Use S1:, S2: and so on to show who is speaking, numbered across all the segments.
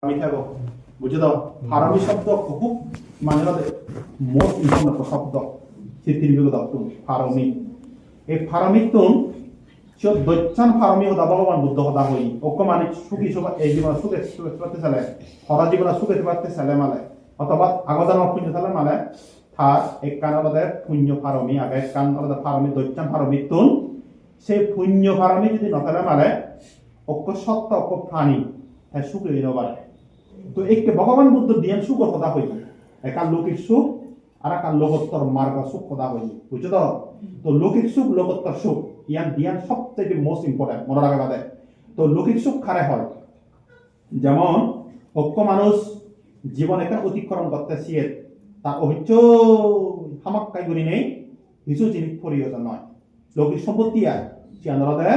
S1: মিঠাবো বুঝে দাও ফারামি শব্দ খুব মানে মোস্ট ইম্পর্টেন্ট শব্দ সিদ্ধির বিগত তুম ফারামি এই ফারামি তুম 저 너참 ফারামি হদা ভগবান বুদ্ধ হদা হই ওকে মানে সুখী সুখ এই জীবন সুখে সুখে করতে চালে হরা জীবন সুখে করতে চালে মালে অথবা আগজান পুণ্য চালে মালে থার এক কান আলাদা পুণ্য ফারামি আগে এক কান আলাদা ফারামি দৈচাম ফারামি তুম সেই পুণ্য ফারামি যদি নথালে মালে ওকে সত্য ওকে প্রাণী তাই সুখে নবারে তো একটা ভগবান বুদ্ধ দিয়ান সুখ কথা হইল একা লৌকিক সুখ আর একা লোকোত্তর মার্গ সুখ কথা হইল বুঝছো তো লৌকিক সুখ লোকোত্তর সুখ ইয়ান দিয়ান সবথেকে মোস্ট ইম্পর্টেন্ট মনে রাখা বাদে তো লৌকিক সুখ খারে হয় যেমন অক্ষ মানুষ জীবন একটা অতিক্রম করতে শিয়ে তার অভিজ্ঞ হামাক্কাই গুলি নেই কিছু জিনিস প্রয়োজন নয় লৌকিক সম্পত্তি আর চিয়ানরাদে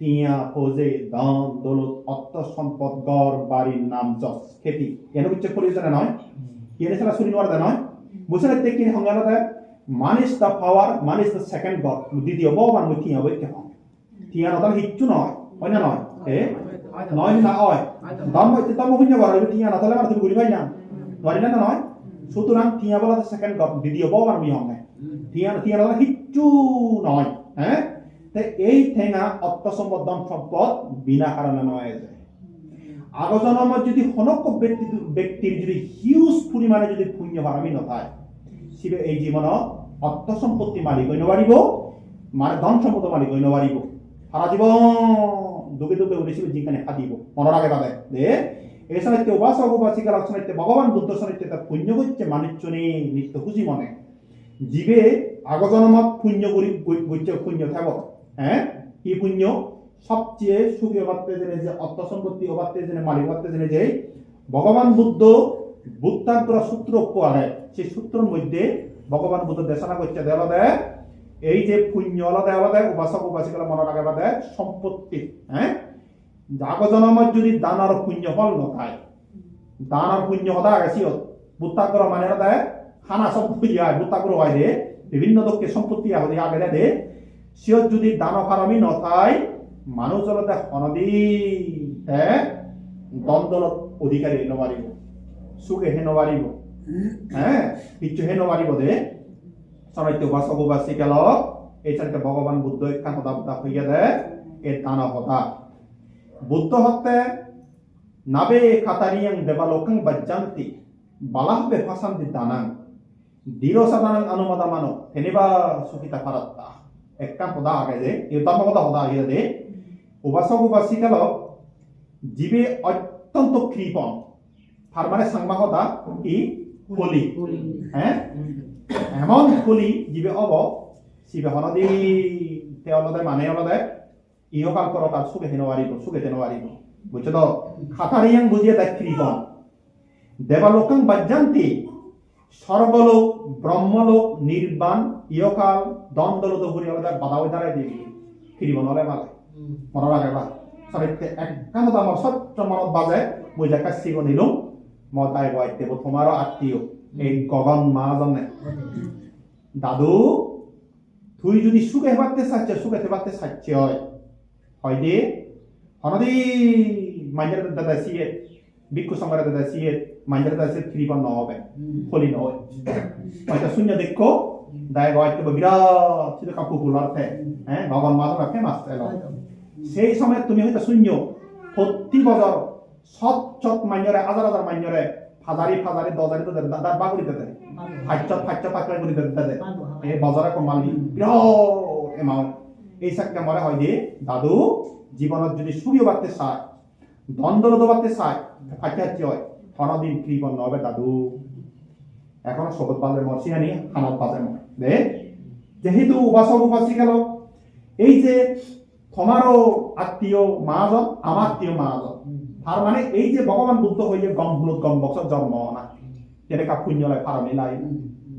S1: টিয়া ফৌজে দান দৌলত অর্থ সম্পদ গড় বাড়ির নাম যশ খেতি এর উচ্চ প্রয়োজনে নয় এর ছাড়া শুনি নোয়ারে নয় বুঝে রাখতে কি সংজ্ঞাতে মান ইজ দ্য পাওয়ার মান ইজ দ্য সেকেন্ড গড দ্বিতীয় ভগবান মই টিয়া বই কেন টিয়া নতাল হিচ্ছু নয় হয় না নয় নয় না হয় দাম বইতে দাম হইনা বড় টিয়া নতালে আর তুমি গুলি ভাই না ধরে না নয় সুতরাং টিয়া বলা সেকেন্ড গড দ্বিতীয় ভগবান মি হমে টিয়া টিয়া নতাল হিচ্ছু নয় হ্যাঁ এই ঠেঙা অর্থ সম্পদ ধন সম্পদ বিনা কারণে নয় যায় আগজনমত যদি হনক ব্যক্তির যদি হিউজ পরিমাণে যদি পুণ্য হারামি নথায় সিবে এই জীবনত অর্থ সম্পত্তি মালিক হইন পারিব মানে ধন সম্পদ মালিক হইন পারিব সারা জীবন দুগে দুগে উড়েছিবে যিখানে হাতিব মনে রাখে বাদে যে এই সাহিত্য উপাসক উপাসিকার সাহিত্যে ভগবান বুদ্ধ সাহিত্যে তার পুণ্য হচ্ছে মানুষজনে নিত্য খুশি মনে জীবে আগজনমত পুণ্য করি পুণ্য থাকব হ্যাঁ কি পুণ্য সবচেয়ে সুখী অবাত্তে জেনে যে অর্থ সম্পত্তি অবাত্তে জেনে মালিক অবাত্তে জেনে যে ভগবান বুদ্ধ বুদ্ধাগ্র সূত্র কোয়ারে সেই সূত্রের মধ্যে ভগবান বুদ্ধ দেশনা করছে দেওয়া এই যে পুণ্য আলাদা আলাদা উপাসক উপাসিকা মনে রাখা বাদে সম্পত্তি হ্যাঁ আগজনমত যদি দান আর পুণ্য ফল নথায় দান আর পুণ্য হতা গেছি বুদ্ধাগ্র মানে দেয় খানা সব বুদ্ধাগ্র হয় দে বিভিন্ন দক্ষে সম্পত্তি আগে দে সিও যদি দান ফারামি নথায় মানুষ জলতে হনদি দ্বন্দ্বলত অধিকারী হেন পারিব সুখে হেন পারিব হ্যাঁ কিছু হেন পারিব দে সনাইতে উপাসক উপাসিকাল এই চাইতে ভগবান বুদ্ধ একখান হতা হতা হইয়া দে এ দান হতা বুদ্ধ হতে নাবে কাতারিয়াং দেবালোকাং বাজ্জান্তি বালাহবে ফাসান্তি দানাং দৃঢ় সাধারণ অনুমতা মানো হেনিবা সুখিতা ফারাত্তা একখান হতা আগে যে এই ধর্মকতা হতা আগে দে উপাসক উপাসিকাল জীবে অত্যন্ত কৃপণ তার মানে সাংবাহতা কি কলি হ্যাঁ এমন কলি জীবে অব শিবে হনদি তেওলদে মানে অলদে ইহকাল পরকাল সুখে হেন পারিব সুখে হেন পারিব বুঝছো তো খাতারিয়াং বুঝিয়ে দেয় কৃপণ দেবালোকাং বাজ্যান্তি সর্বলোক ব্রহ্মলোক নির্বাণ ইহকাল দ্বন্দ্বলোক ঘুরি অলদে বাধা হয়ে দাঁড়ায় দিবি কৃপণ হলে ভালো মনে রাখে বা সাহিত্যে একখান আমার সত্য মনত বাজে মই দেখা শিব নিলুম মই তাই বয়তে তোমারও আত্মীয় এই গগন মহাজনে দাদু তুই যদি সুখে হেবাতে চাচ্ছে সুখে হেবাতে চাচ্ছে হয় দে হনদি মাইন্ডের দাদা সিয়ে ভিক্ষু সংঘের দাদা সিয়ে মাইন্ডের দাদা সিয়ে কৃপণ নহবে ফলি নহয় হয়তো শূন্য দেখো দায় বয়তে বিরাট ছিল কাপু ফুলার হ্যাঁ গগন মহাজন ফেমাস সেই সময় তুমি হয়তো শূন্য প্রতি বছর সৎ সৎ মাইনরে হাজার হাজার মাইনরে ফাজারি ফাজারি দজারি তো দাদার বাগুড়ি দেতে ফাইচত ফাইচত পাকড়াই করে দেতে এই বজারে কমালি বিরাট এমাউন্ট এই সাকটা মরে হয় যে দাদু জীবনত যদি সূর্য বাড়তে চায় দ্বন্দ্ব বাড়তে চায় ফাইচাচ্ছি হয় হনদিন কৃপণ নহবে দাদু এখন সবত বাজে মরছিনানি হামত বাজে মর দে যেহেতু উপাসক উপাসিকাল এই যে তোমারও আত্মীয় মহাজন আমার আত্মীয় মহাজন তার মানে এই যে ভগবান বুদ্ধ হইয়ে গম হলুদ গম বক্স জন্ম না যেটা পুণ্য লয় ফারামি লাই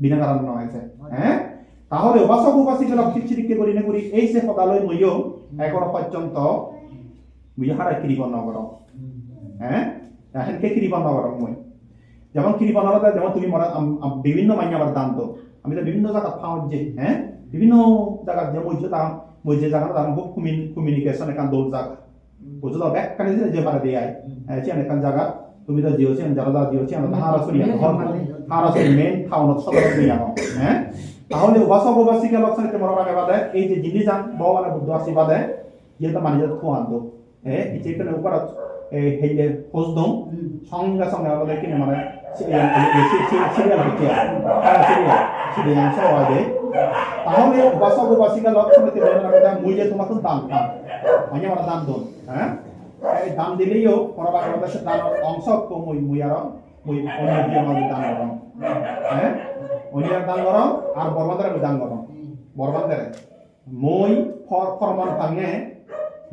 S1: বিনা কারণ নয়ছে হ্যাঁ তাহলে উপাসক উপাসিকাল চিচিরিকে করি না করি এই যে সদালয় মইও এখনো পর্যন্ত মুই হারাই কৃপণ নগর হ্যাঁ এখনকে কৃপণ নগর মই যেমন কৃপণ হলে যেমন তুমি বিভিন্ন মাইনে আবার দান তো আমি তো বিভিন্ন জায়গা পাও যে হ্যাঁ বিভিন্ন জায়গা যে মই যে জায়গা তার খুব কমিউনিকেশন এখান দৌড় জায়গা বুঝলো ব্যাক কানে যে পারে দিয়ে আয় এখান জায়গা তুমি তো জিওছেন যারা জিওছেন হারাসুরি হারাসুরি মেন টাউনত সদর দিয়ানো হ্যাঁ তাহলে ওয়াসব ওবাসিকে লক্ষণে মরো আগে বাদে এই যে জিলি যান ভগবানের বুদ্ধ আসি বাদে ইয়ে তো মানে থুয়ান্দো এই যে কোনো উপর এই হেলে হোসদম সঙ্গে সঙ্গে আমাদের কিনে মানে সিরিয়াল হচ্ছে সিরিয়াল সবাই তাহলে ওবাসব ওবাসিকে লক্ষণে মনে মুই যে তোমাকে দান দান মানে আমার দান দন হ্যাঁ এই দান দিলেও মরো আগে বাদে সে দান অংশ মুই আর মুই অন্য দিয়ে আমাদের দান করম হ্যাঁ অন্যের দান করম আর বরবাদের দান করম বরবাদের মই ফরমান ভাঙে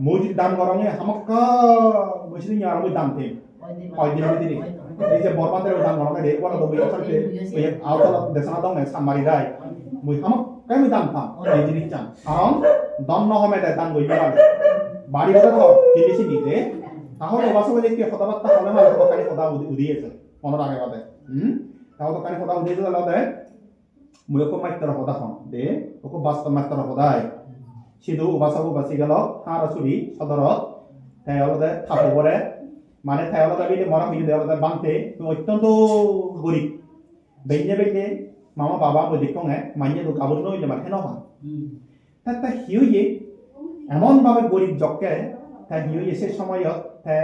S1: মই যদি দান করম হামকা মুসলিম আর মই দান দিই হয় দিন দিদি এই যে বরবাদের দান করম রে কোন তো বই আছে ওই আউটলা দেশনা দং সামারি রাই মই হামক কাই মই দান পা এই জিনিস চান কারণ দন্ন হমে দান গই বাড়ি কথা তো জিনিস দিতে তাহলে বাসবে দেখি কথাবার্তা হলে না কথাকানি কথা উদিয়েছে মনের আগে বাদে তাও তো কানি কথা উদিয়েছে তাহলে মই ওকে মাইত্র কথা হন দে ওকে বাস্তব মাইত্র কথাই সিধু বাসাবু বাসি গেল হারাসুরি সদরত তাই হলদে থাকো পরে মানে তাই হলদে বিলে মরা হইলে হলদে বানতে অত্যন্ত গরিব বেইনে বেইনে মামা বাবা মই দেখে মাইনে তো কাবুল নইলে মানে নবা তা হিউয়ে এমন ভাবে গরিব জককে তাই হিউয়ে সে সময়ত তাই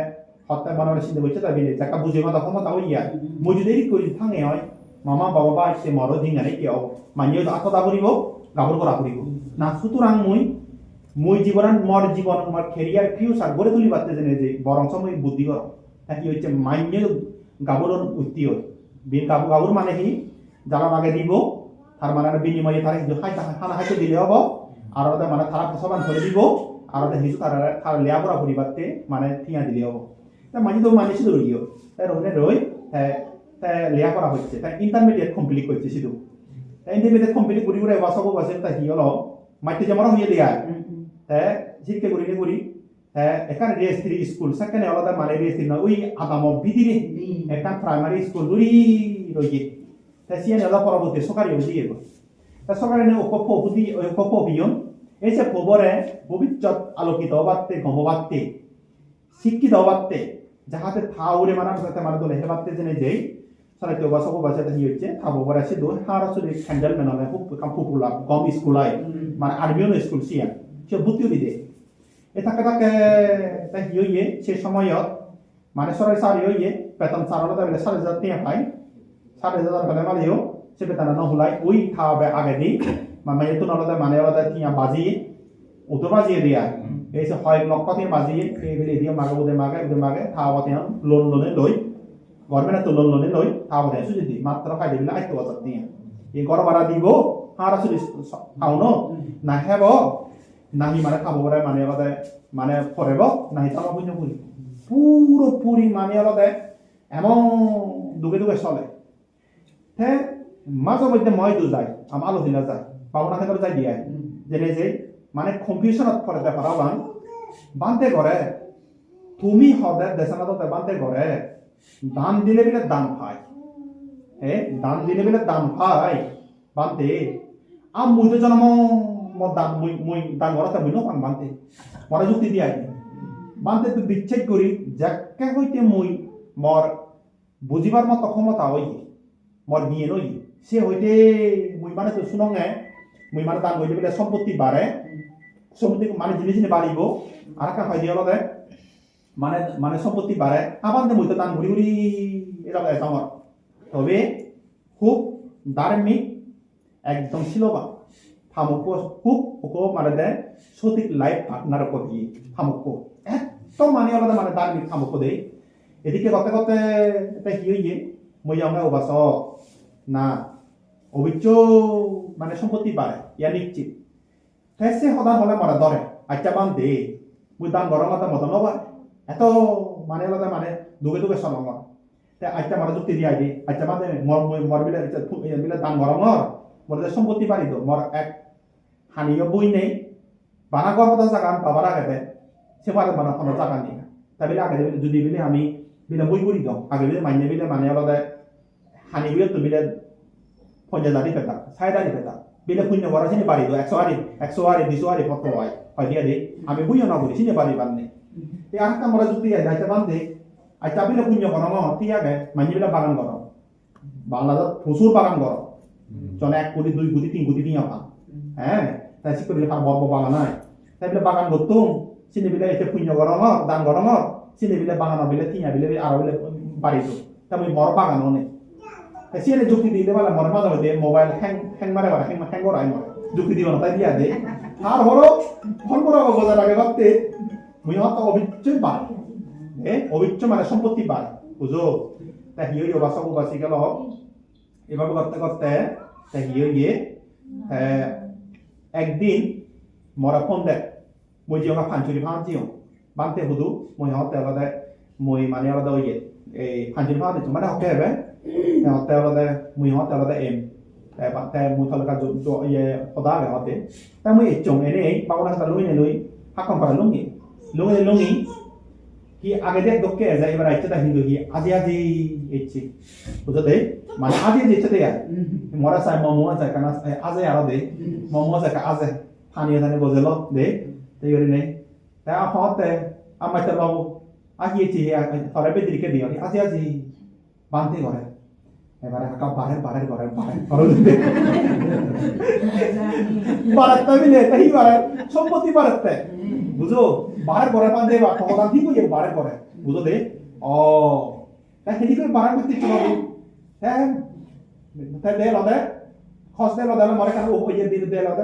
S1: হত্যা বানানো সিদ্ধ হচ্ছে তাই বিলে যাকা বুঝে মাথা ক্ষমতা হইয়া মই যদি করি থাঙে হয় মামা বাবা বা সে মরো দিঙারে কেউ মানিয়ে আত্মদা করিব গাবর করা করিব না সুতরাং মই জীবন মর জীবন আমার ক্যারিয়ার ফিউচার গড়ে তুলি পারতে জেনে যে বরং সময় বুদ্ধি কর কি হচ্ছে মান্য গাবরের উত্তি হয় গাবর মানে কি জ্বালার আগে দিব তার মানে বিনিময়ে তারা হানা হাইতে দিলে হব আর মানে তারা সবান ধরে দিব আর হিসু তারা লেয়া করা পরিবারতে মানে থিয়া দিলে হব তা মানে তো মানে শুধু রইও তাই রইলে রই তাই লেয়া করা হচ্ছে তাই ইন্টারমিডিয়েট কমপ্লিট করছে শুধু তাই ইন্টারমিডিয়েট কমপ্লিট করি করে বাসাবো বাসে তাই কি হলো মাইতে জমা হয়ে দেয়া শিক্ষা করি নি করি এখানে রেস্ট্রি স্কুল সেখানে আলাদা মানে রেস্ট্রি না ওই আগাম বিদিরে একটা প্রাইমারি স্কুল দূরি রয়েছে তাই সিয়ানে আলাদা পরবর্তী সরকারি দিয়ে তা সরকারি কপ বুদ্ধি কপ বিয়ন এই যে খবরে ভবিষ্যৎ আলোকিত হবাতে গমবাতে শিক্ষিত হবাতে যাহাতে থাউরে মানা মানে দলে হেবাতে জেনে যেই সারাইতে বাসাবো বাসাতে কি হচ্ছে থাবো পরে আছে দো হারাসুলি হ্যান্ডেল মেনলে পুপুলা গম স্কুল আই মানে আর্মিয়ন স্কুল সিয়া সে বুদ্ধি দিদে এ থাকে তাই হিয়ে সে সময়ত মানে সরাই সারি হইয়ে বেতন সারালো তাহলে 4,500 টাকা পাই 4,500 টাকা মালিও সে বেতন না হলাই ওই খাওয়াবে আগে দিই মানে তো নলদা মানে আলাদা টিয়া বাজি উতো বাজিয়ে দিয়া এই যে হয় লক্ষ দিয়ে বাজিয়ে এই বেলে দিয়ে মাগে ওদের মাগে খাওয়াতে লোন লই গভর্নমেন্ট তো লোন লই খাওয়াতে সুজি দি মাত্র খাই দিলে 8,000 দিয়ে এই ঘর ভাড়া দিব হারাসুলি খাওনো না হেব নাহি মানে খাবো পরে মানে আলাদা মানে ফরেব নাহি তামা বুঝ করি পুরোপুরি মানে আলাদা এমন দুগে দুগে চলে হে মাঝে মধ্যে মই দু যায় আমার আলোচনা যায় পাওনা ক্ষেত্রে যাই দিয়ে যেনে যে মানে কম্পিউশনত ফরে দেখা বান বানতে করে তুমি হদে দেশনা তো বানতে করে দান দিলে বিলে দান পাই দান দিলে বিলে দান পাই বানতে আম মুইতে জন্ম দান মুই দান করাতে মুই নপাং বানতে মরা যুক্তি দিয়ে বানতে তো বিচ্ছেদ করি যাকে হইতে মুই মর বুঝিবার মতো ক্ষমতা হই মর বিয়ে নই সে হইতে মুই মানে তো শুনঙে মুই মানে দান কইলে বলে সম্পত্তি বাড়ে সম্পত্তি মানে জিনিস বাড়িব আর একটা হয় দিয়ে লগে মানে মানে সম্পত্তি বাড়ে আবার মুই তো দান ঘুরি ঘুরি এটা আমার তবে খুব ধার্মিক একদম শিলবা ফামুক খুব ওকে মানে দেয় সঠিক লাইফ পার্টনার করি ফামুক এত মানে আলাদা মানে ধার্মিক ফামুক দেয় এদিকে কতে কতে এটা কি হইয়ে মই যাওয়া ওবাস না অভিজ্ঞ মানে সম্পত্তি বাড়ে ইয়া নিশ্চিত সে সদান হলে মরা ধরে আচ্ছা বান দে মুই দান গরম মতো মতো নবা এত মানে আলাদা মানে দুগে দুগে চলং আচ্ছা মারা যুক্তি দিয়া দি আচ্ছা বান দে মর বিলে দান গরমর মর সম্পত্তি বাড়ি দো মর এক হানিও বই নেই বানা গর মতো জায়গা বাবার আগে সে পারে বানা কোনো জায়গা নেই তা বিলে আগে যদি বিলে আমি বিলে বই করি দাও আগে বিলে মাইনে বিলে মানে আলাদা হানি বিলে তো বিলে পঞ্চাশ পেতা 60 পেতা বিলে শূন্য বড় চিনি পারি দো 100 আরি 200 আরি কত হয় দিয়া দে আমি বুঝো না করি চিনি পারি বান্নে এই আরেকটা মরা যুক্তি আছে যাইতে বান্ধে আচ্ছা বিলে পুণ্য করো ঠিক আছে মাঝে বিলে বাগান করো বাংলাদেশ প্রচুর বাগান করো চলে 1 কোটি 2 কোটি 3 কোটি টিয়া পা হ্যাঁ তাই সে করে বড় বাগান নাই তাই বিলে বাগান করতো সিনে বিলে এতে পুণ্য করো দান করো সিনে বিলে বাগান বিলে টিয়া বিলে আরো বিলে বাড়ি তো তাই বড় বাগান নেই তাই সিনে যুক্তি দিতে পারলে মনে মাঝে মধ্যে মোবাইল হ্যাং মারে হ্যাং করাই মরে যুক্তি দিব না তাই দিয়া দে আর হলো ফল বড় বোঝা লাগে ভাবতে মুই হয়তো অবিচ্ছই বাড়ে অবিচ্ছ মানে সম্পত্তি বাড়ে বুঝো তা হিও ইয়ে বাসা বাসি গেল এভাবে করতে করতে তা হিও ইয়ে একদিন মরা ফোন দেয় মই জিও ফাঞ্চুরি ফাঁচিও বানতে হুদু মই হতে আলাদা মই মানে আলাদা ইয়ে এই ফাঞ্চুরি ফাঁচি মানে হতে হবে হতে আলাদা মই হতে আলাদা এম তাই মই থালকা ইয়ে সদা গে হতে তাই মই চং এনে বাবনা সাথে লুই নে লুই হাকম পারা লুঙ্গি কি আগে দেখ দোকে যাই এবার আইছে হিন্দু কি আজি এচ্ছে বুঝতে মানে আজি যেতে দেয়া মরা সাই মমো আছে কানা আজি আরো দে মমো আছে আজি ফানি জানে বজেলো দে তাই গরি নেই তা হতে আমাই তো বাবু আজি এচ্ছে থরে বেদিকে দিও আজি বানতে করে এবারে হাকা বারে করে বারাতে মিলে তাই বারে সম্পত্তি বারাতে বুঝো বারে করে পাঁচে বা খবর ঠিক হয়ে বারে করে বুঝো দে ও তাই হেদি করে বারে করতে চলো হ্যাঁ তাই দে লদে খসতে লদে মরে কারণ ওই যে দিতে লদে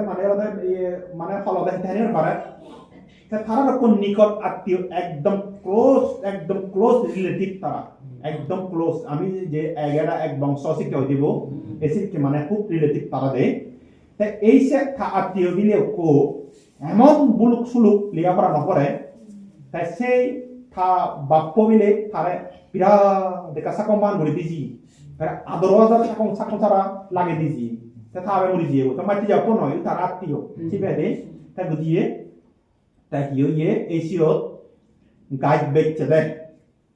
S1: মানে ফলদে তাই বারে তাই তারা কোন নিকট আত্মীয় একদম ক্লোজ রিলেটিভ তারা একদম ক্লোজ আমি যে এগারা এক বংশ শিক্ষা হয়ে দিব এসিকে মানে খুব রিলেটিভ তারা দে তাই এই সে আত্মীয় দিলে কো এমন বুলুক সুলুক লেখাপড়া নকরে তাই সেই থা বাপ্য মিলে তারে বিরাট দেখা সাকম্বান করে দিছি আদর হাজার সাকং ছাড়া লাগে দিছি তা থাবে মরি দিয়ে তো মাটি যাপ নয় তার আত্মীয় ঠিক আছে তাই বুঝিয়ে তাই ইয়ে এসিও গাছ বেচছে দেখ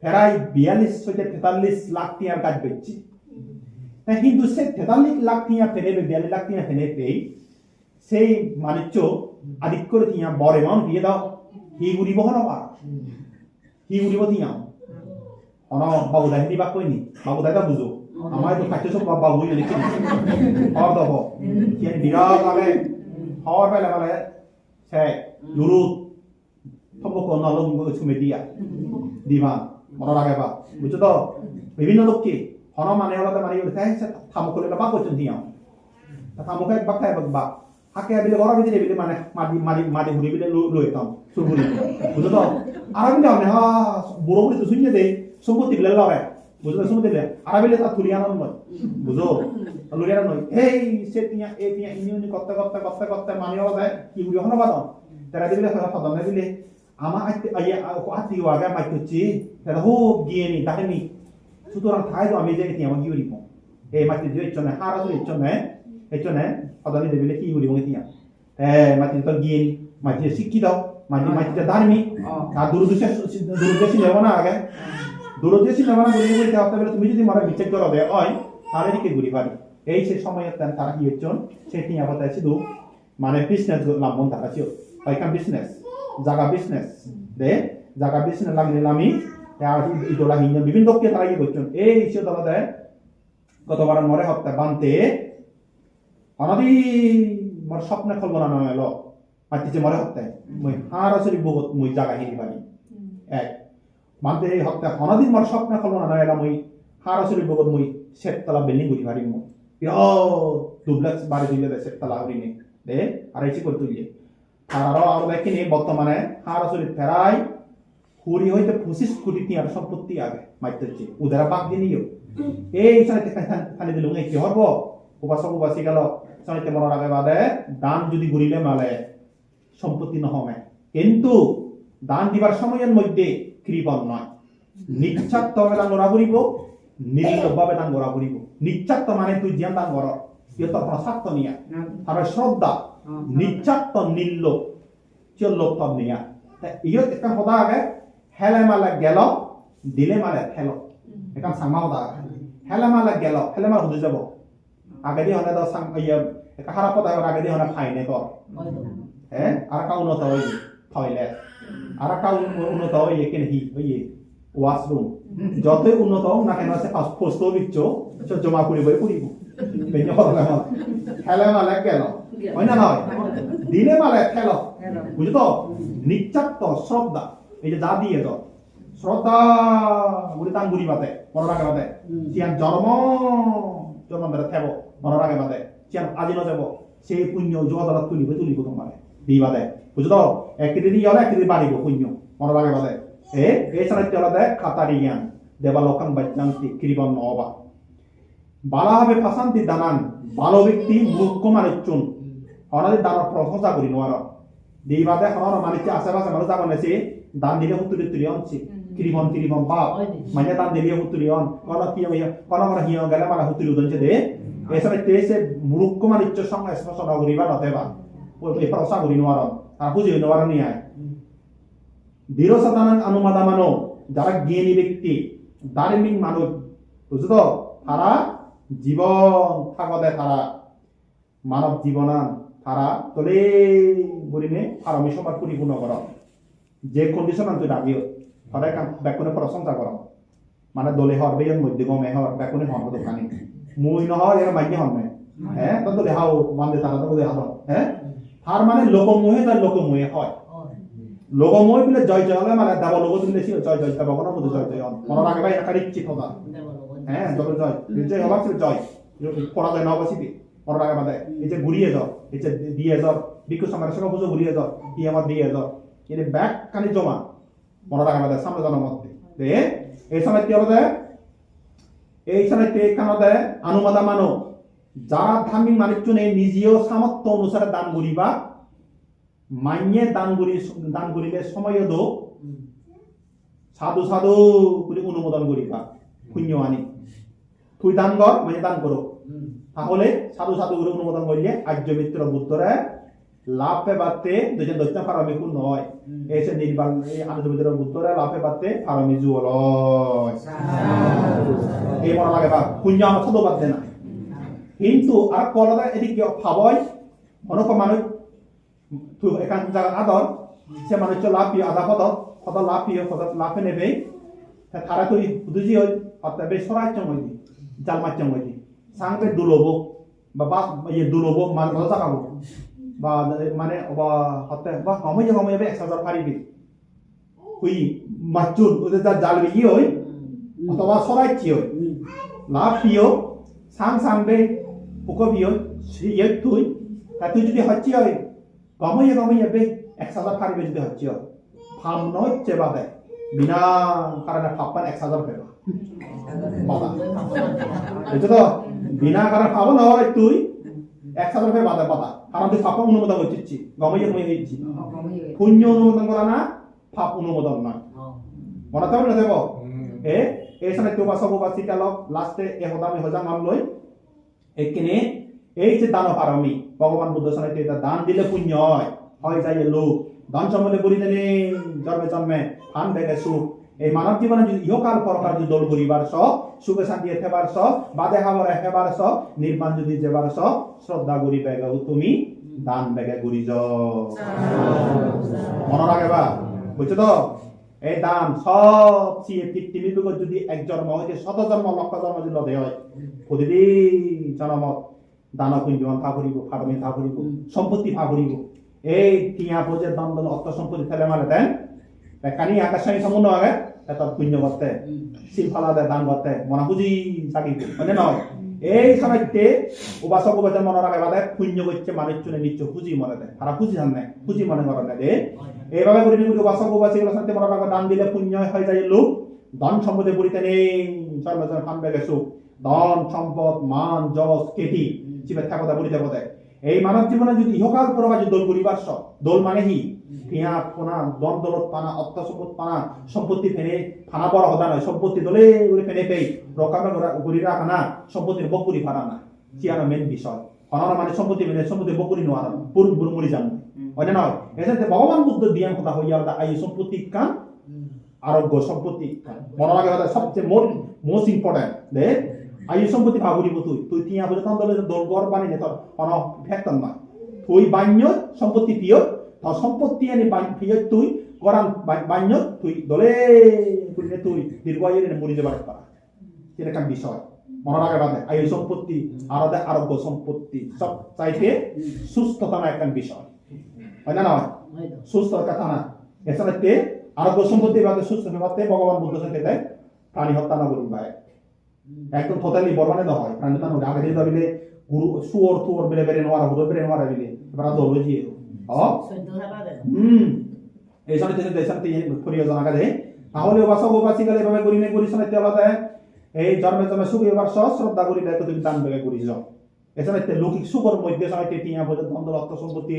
S1: প্রায় 42-43 লাখ টিয়ার গাছ বেচছে তাই কিন্তু সে 43 লাখ টিয়া ফেলে 42 লাখ টিয়া ফেলে পেয়ে সেই মানিচ্য আদিক করে তিয়া বড় এমাউন্ট দিয়ে দাও হি উড়িব হনবা হি উড়িব তিয়া অন বাবু দাই দিবা কইনি বাবু দাইটা বুঝো আমার তো খাইতে সব বাবু হই লিখি আর দব কি বিরাট লাগে হওয়ার বেলা মানে সে লুরুত সম্পর্ক নলম ছুমে দিয়া দিবা মনে রাখে বা বুঝছো তো বিভিন্ন লোককে হন মানে হলো মানে তাই থামুকলে বা করছেন দিয়া থামুকে বাক্তাই বাক হাকে বিলে গড়া বিলে বিলে মানে মাটি ঘুরি বিলে লই তাম সুরগুলি বুঝো তো আর বিলে মানে হা বড় বড় তো শুনিয়ে দে সম্পত্তি বিলে লরে বুঝো তো সম্পত্তি বিলে আর বিলে তা তুলিয়ানো নয় বুঝো লুলিয়ানো নয় এই সে তিয়া এ তিয়া ইনি করতে মানে হলো দেয় কি ঘুরি হনো বাদ তারা দিলে কথা না দিলে আমা আইয়া আতি ওয়াগা মাইতছি তারা হো গিয়েনি তাকেনি সুতরাং থাই তো আমি যে তিয়া আমি গিয়ে দিব এই মাটি যে চনে হারা তো চনে এচনে পদানি দেবিলে কি উড়ি মঙ্গিয়া মাটি তো গিয়েনি মাটি শিক্ষি দাও মাটিটা ধার্মি আর দূরদেশী নেব না আগে দূরদেশী নেব না বলে বলতে হতে পারে তুমি যদি মারা বিচার করো দে হয় তাহলে দিকে ঘুরি পারি এই সে সময় তারা কি হচ্ছেন সে টিয়া কথা শুধু মানে বিজনেস লাভন তারা ছিল ওইখান বিজনেস জায়গা বিজনেস দে জায়গা বিজনেস লাগলে আমি ইদোলা হিন্দু বিভিন্ন লোককে তারা কি করছেন এই সে দলা দেয় কতবার মরে হত্যা বানতে অনদি মোর স্বপ্নে খলব না নয় লো মাটি যে মরে হত্যা মই হারাসরি বহুত মই জায়গা হিরি পারি এক মানতে এই হত্যা অনদিন মোর স্বপ্নে খলব না নয় মই হারাসরি বহুত মই সেততলা বিল্ডিং ঘুরি পারি মই ডুপ্লেক্স বাড়ি দিলে দে সেততলা হরি নে দে আর এসে করে তুলিয়ে আর দেখিনি বর্তমানে হারাসরি ফেরাই হুরি হইতে 25 কোটি টিয়ার সম্পত্তি আগে মাইতেছে উদারা বাগ দিনিও এই সাইতে খালি দিলুং এই কি হবো উপাসী গেল সাইতে মরার আগে বাদে দান যদি ঘুরিলে মালে সম্পত্তি নহমে কিন্তু দান দিবার সময়ের মধ্যে কৃপণ নয় নিচ্ছাত্ত হবে দান গড়া ঘুরিব নির্লভভাবে দান গড়া ঘুরিব নিচ্ছাত্ত মানে তুই জিয়ান দান গড় ইয়ে তো প্রসাত্ত নিয়া আর শ্রদ্ধা নিচ্ছাত্ত নির্লোভ চল্লোভ তব নিয়া ইয়ে একটা কথা আগে হেলে মালে গেল দিলে মালে হেলো এখন সাংমা কথা হেলে মালে গেল হেলে মাল হুদে যাব আগে দিয়ে হলে তো সাং ইয়ে একটা খারাপ কথা আগে দিয়ে হলে ফাইনে তোর হ্যাঁ আর একটা উন্নত হই থইলে আর একটা উন্নত হই কেন হি হইয়ে ওয়াশরুম যতই উন্নত হোক না কেন আছে পোস্ট বিচ্ছ জমা করিবই করিব বেঞ্জ হলে খেলে মালে গেল হয় না নয় দিনে মালে খেল বুঝতো নিশ্চাত্ত শ্রদ্ধা এই যে যা দিয়ে তো শ্রদ্ধা বলে তান গুড়ি বাদে মনে রাখে বাদে সিয়ান জন্ম বেড়ে থেব মনে রাখে বাদে সিয়ান আজি নযাব সেই পুণ্য জগদলত তুলিব তোমার দি বাদে বুঝতো একদিন হলে একদিন বাড়িব পুণ্য মনে রাখে বাদে এই সানাইতে হলে খাতারি জ্ঞান দেবালোকান বাচ্চান্তি কৃপন নবা বালা হবে ফাঁসান্তি দানান ভালো ব্যক্তি মুখ্য মানুষজন হনাদের দানার প্রশংসা করি নোয়ার দিই বাদে হনার মানুষকে আশেপাশে মানুষ যা বানাইছে দান দিলে তুলি অনছি কৃপন বাপ মানে দান দিলে হুতুরি অন কোন হিয় গেলে মানে হুতুরি উদনছে দে এসবে তেসে মুখ্য মানুষের সঙ্গে স্পষ্ট করিবা নতেবা ওই প্রশংসা করি নোয়ার আর বুঝি নোয়ার নিয়ে আয় দৃঢ় সাধারণ অনুমাদা মানো যারা জ্ঞানী ব্যক্তি ধার্মিক মানুষ বুঝতো তারা জীবন থাকতে তারা মানব জীবনান তারা তোলে বলিনে ফারমি সমাজ পরিপূর্ণ কর যে কন্ডিশন তুই দাবিও সদায় ব্যাকুনে প্রশংসা কর মানে দলে হর বেয়ন মধ্যে গমে হর ব্যাকুনে হর দোকানি মুই নহর এর মাইকে হন হ্যাঁ তো দলে হাও মানতে তারা তো দলে হাও হ্যাঁ তার মানে লোকমোহে তার লোকমোহে হয় লোকময় বলে জয় জয় হলে মানে দেব লোক দিলে জয় জয় দেব কোনো মধ্যে জয় জয় মনে রাখে ভাই একটা ইচ্ছিত কথা হ্যাঁ যত জয় জয় হবার ছিল জয় পড়া যায় না অবশ্যই মনে রাখে বাদে এই যে ঘুরিয়ে যাও এই যে দিয়ে যাও বিক্ষু সমাজের সঙ্গে বুঝো ঘুরিয়ে যাও কি আমার দিয়ে যাও এই ব্যাগ খানি জমা মনে রাখে বাদে সামনে জানার মধ্যে এই সময় কি হবে এই সময় কেন দেয় অনুমাদা মানো যারা ধার্মিক মানুষজন নিজেও সামর্থ্য অনুসারে দান করিবা মাইনে দান করিলে সময় দো সাধু সাধু করে অনুমোদন করিবা পুণ্য আনি তুই দান কর মানে দান করো তাহলে সাধু সাধু করে অনুমোদন করিলে আর্য মিত্র বুদ্ধরে লাভে বাড়তে দুজন দৈত্য ফারামি কোন নয় এসে নির্বাণ এই আর্য মিত্র বুদ্ধরে লাভে বাড়তে ফারামি জুয়ল এই মনে লাগে বা পুণ্য আমার সাধু বাদ দে না কিন্তু আর কলদা এদিকে ভাবয় অনেক মানুষ তুই এখান জায়গা আদর সে মানুষ লাফিয়ে আধা কত লাফিয়ে কত লাফে নেবে তারা তুই বুঝি হই অর্থাৎ বেশ সরাই চমই জাল মাছ চমই সাংবে দুলবো বা ইয়ে দুলবো মানে ভালো থাকাবো বা মানে বা সময় একসাথে পারিবি হুই মাছুন ওদের যা জাল বিয়ে হই অথবা সরাইছি হই লাফিও সাংবে পুকবিও ইয়ে তুই যদি হচ্ছি হয় গময়ে বে একসাথে পারিবে যদি হচ্ছে ফাম নয় চেবা দেয় বিনা কারণে ফাপ্পান 1000 পেবা বাবা বুঝছো তো বিনা কারণে ফাব নয় তুই 1000 পে বাদা বাদা কারণ তুই ফাপ্পা অনুমোদন করছিস গময়ে হইছি পুণ্য অনুমোদন করা না ফাপ অনুমোদন না মনে থাকবে না দেব এই সময় তো বাসবাসী কালক লাস্টে এহদামে হজাম আমলই এখানে এই যে দান পারমি ভগবান বুদ্ধ সানাইতে এটা দান দিলে পুণ্য হয় যায় লোক দান সম্বন্ধে বলি দেনে জন্মে জন্মে ফান বেগে সুখ এই মানব জীবনে যদি ইহকাল পরকাল যদি দোল করিবার সুখে শান্তি থেবার বাদে হাবরে হেবার নির্বাণ যদি যেবার শ্রদ্ধা করি বেগে তুমি দান বেগে করি মনে রাখে বা বুঝছো তো এই দান সব পৃথিবীর যদি এক জন্ম হইতে 100 জন্ম লক্ষ জন্ম যদি লদে হয় প্রতিদিন জন্মত দান পুণ্য ভা করিব ফারমি ভা করিব সম্পত্তি ভা করিব এই টিয়া বোঝে দ্বন্দ্ব অর্থ সম্পত্তি ফেলে মারে দেন কানি আকাশ সঙ্গে সম্পূর্ণ আগে এত পুণ্য করতে শিল ফালা দেয় দান করতে মনে বুঝি চাকরি মানে নয় এই সময়তে উপাসক উপাসক মনে রাখে বাদে পুণ্য করছে মানুষ চলে নিচ্ছে পুঁজি মনে দেয় তারা পুঁজি জান নাই পুঁজি মনে করে না এইভাবে করে উপাসক উপাসক শান্তি মনে রাখবে দান দিলে পুণ্য হয়ে যায় লোক ধন সম্পদে পড়িতে নেই সর্বজন ফান বেগে সুখ ধন সম্পদ মান যশ কেটি জীবের থাকতে বলিতে বোধে এই মানব জীবনে যদি ইহকাল পরকাল যদি দোল করিবার দোল মানে হি ফিয়া পোনা দন দলত পানা অর্থ সম্পদ পানা সম্পত্তি ফেনে ফানা বড় হদা নয় সম্পত্তি দলে করে ফেনে পেই রকামে ঘুরি রাখা না সম্পত্তির বকুরি ফানা না সিয়ানো মেন বিষয় হনারা মানে সম্পত্তি মেনে সম্পত্তি বকুরি নোয়ার পুরুষ বুড়ি জান হয় না নয় এসে ভগবান বুদ্ধ দিয়ান কথা হইয়া আয়ু সম্পত্তি কান আরোগ্য সম্পত্তি মনে রাখে সবচেয়ে মোস্ট ইম্পর্টেন্ট দে আয়ু সম্পত্তি ভাবরিব তুই তিয়া বলে তখন দলে দোল গড় বানি নে তোর কোন ফ্যাক্টর না তুই বান্য সম্পত্তি পিয় তোর সম্পত্তি আনি ফিয় তুই Koran banyak tuh dole punya tuh dirwayar ini muri jabar para kita kan bisa mana lagi bade ayo সম্পত্তি ada argo সম্পত্তি সব চাইতে সুস্থতা akan bisa mana nawa সুস্থতা না এছাড়াতে argo সম্পত্তি বাদে সুস্থ বাদে ভগবান বুদ্ধ সাথে দেয় প্রাণী হত্যা না করি ভাই একদম টোটালি বর্মানে না হয় প্রাণী হত্যা না আগে দিয়ে দিলে গুরু সুর তুর বেরে বেরে নোয়ারা হুদো বেরে নোয়ারা দিলে এবার দলজি এই সময় দেশান ফুরিয়ে জানা গেছে তাহলে বাসা বাসি গেলে এভাবে করি না করি শোনাই আলাদা এই জন্মে জন্মে সুখ এবার সহ শ্রদ্ধা করি দেয় তুমি দান বেগে করি যাও এছাড়া লৌকিক সুখর মধ্যে সময় টিয়া বোঝে ধন অর্থ সম্পত্তি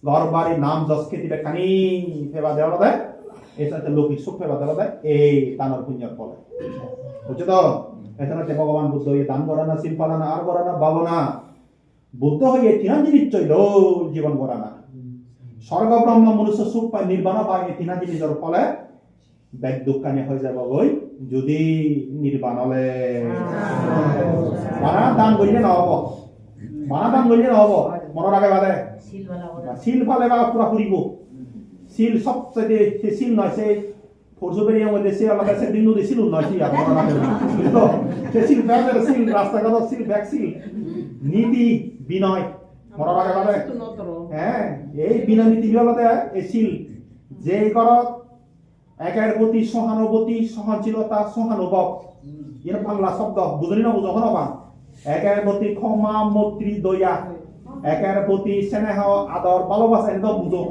S1: ঘর বাড়ি নাম যশ খ্যাতিটা খানি ফেবা দেওয়া দেয় এছাড়া লৌকিক সুখ ফেবা দেওয়া দেয় এই দানের পুণ্যের ফলে বুঝছো তো এছাড়া ভগবান বুদ্ধ এই দান করা না শিল্প না আর করা না ভাবনা বুদ্ধ হয়ে তিনাজি নিশ্চয় জীবন করা না স্বর্গ ব্রহ্ম মনুষ্য সুখ পায় নির্বাণ পায় এই তিনা জিনিসের ফলে ব্যাগ দোকানে হয়ে যাব বই যদি নির্বাণ হলে মানা দান করলে নহব মানা দান করলে নহব মনে রাখে বাদে শিল ফালে বা পুরা ফুরিব শিল সবচেয়ে সে শিল নয় সে ফোরসবেরিয়ার মধ্যে সে আলাদা সে দিন নদী শিল নয় সে মনে রাখে বুঝলো সে শিল ব্যাগের শিল রাস্তাঘাট শিল ব্যাগ শিল নীতি বিনয় মনে রাখে বাদে হ্যাঁ এই বিনা নীতি বিভাগে এসিল যে কর একের প্রতি সহানুভূতি সহনশীলতা সহানুভব এর বাংলা শব্দ বুঝলি না বুঝো না একের প্রতি ক্ষমা মৈত্রী দয়া একের প্রতি স্নেহ আদর ভালোবাসা একদম বুঝো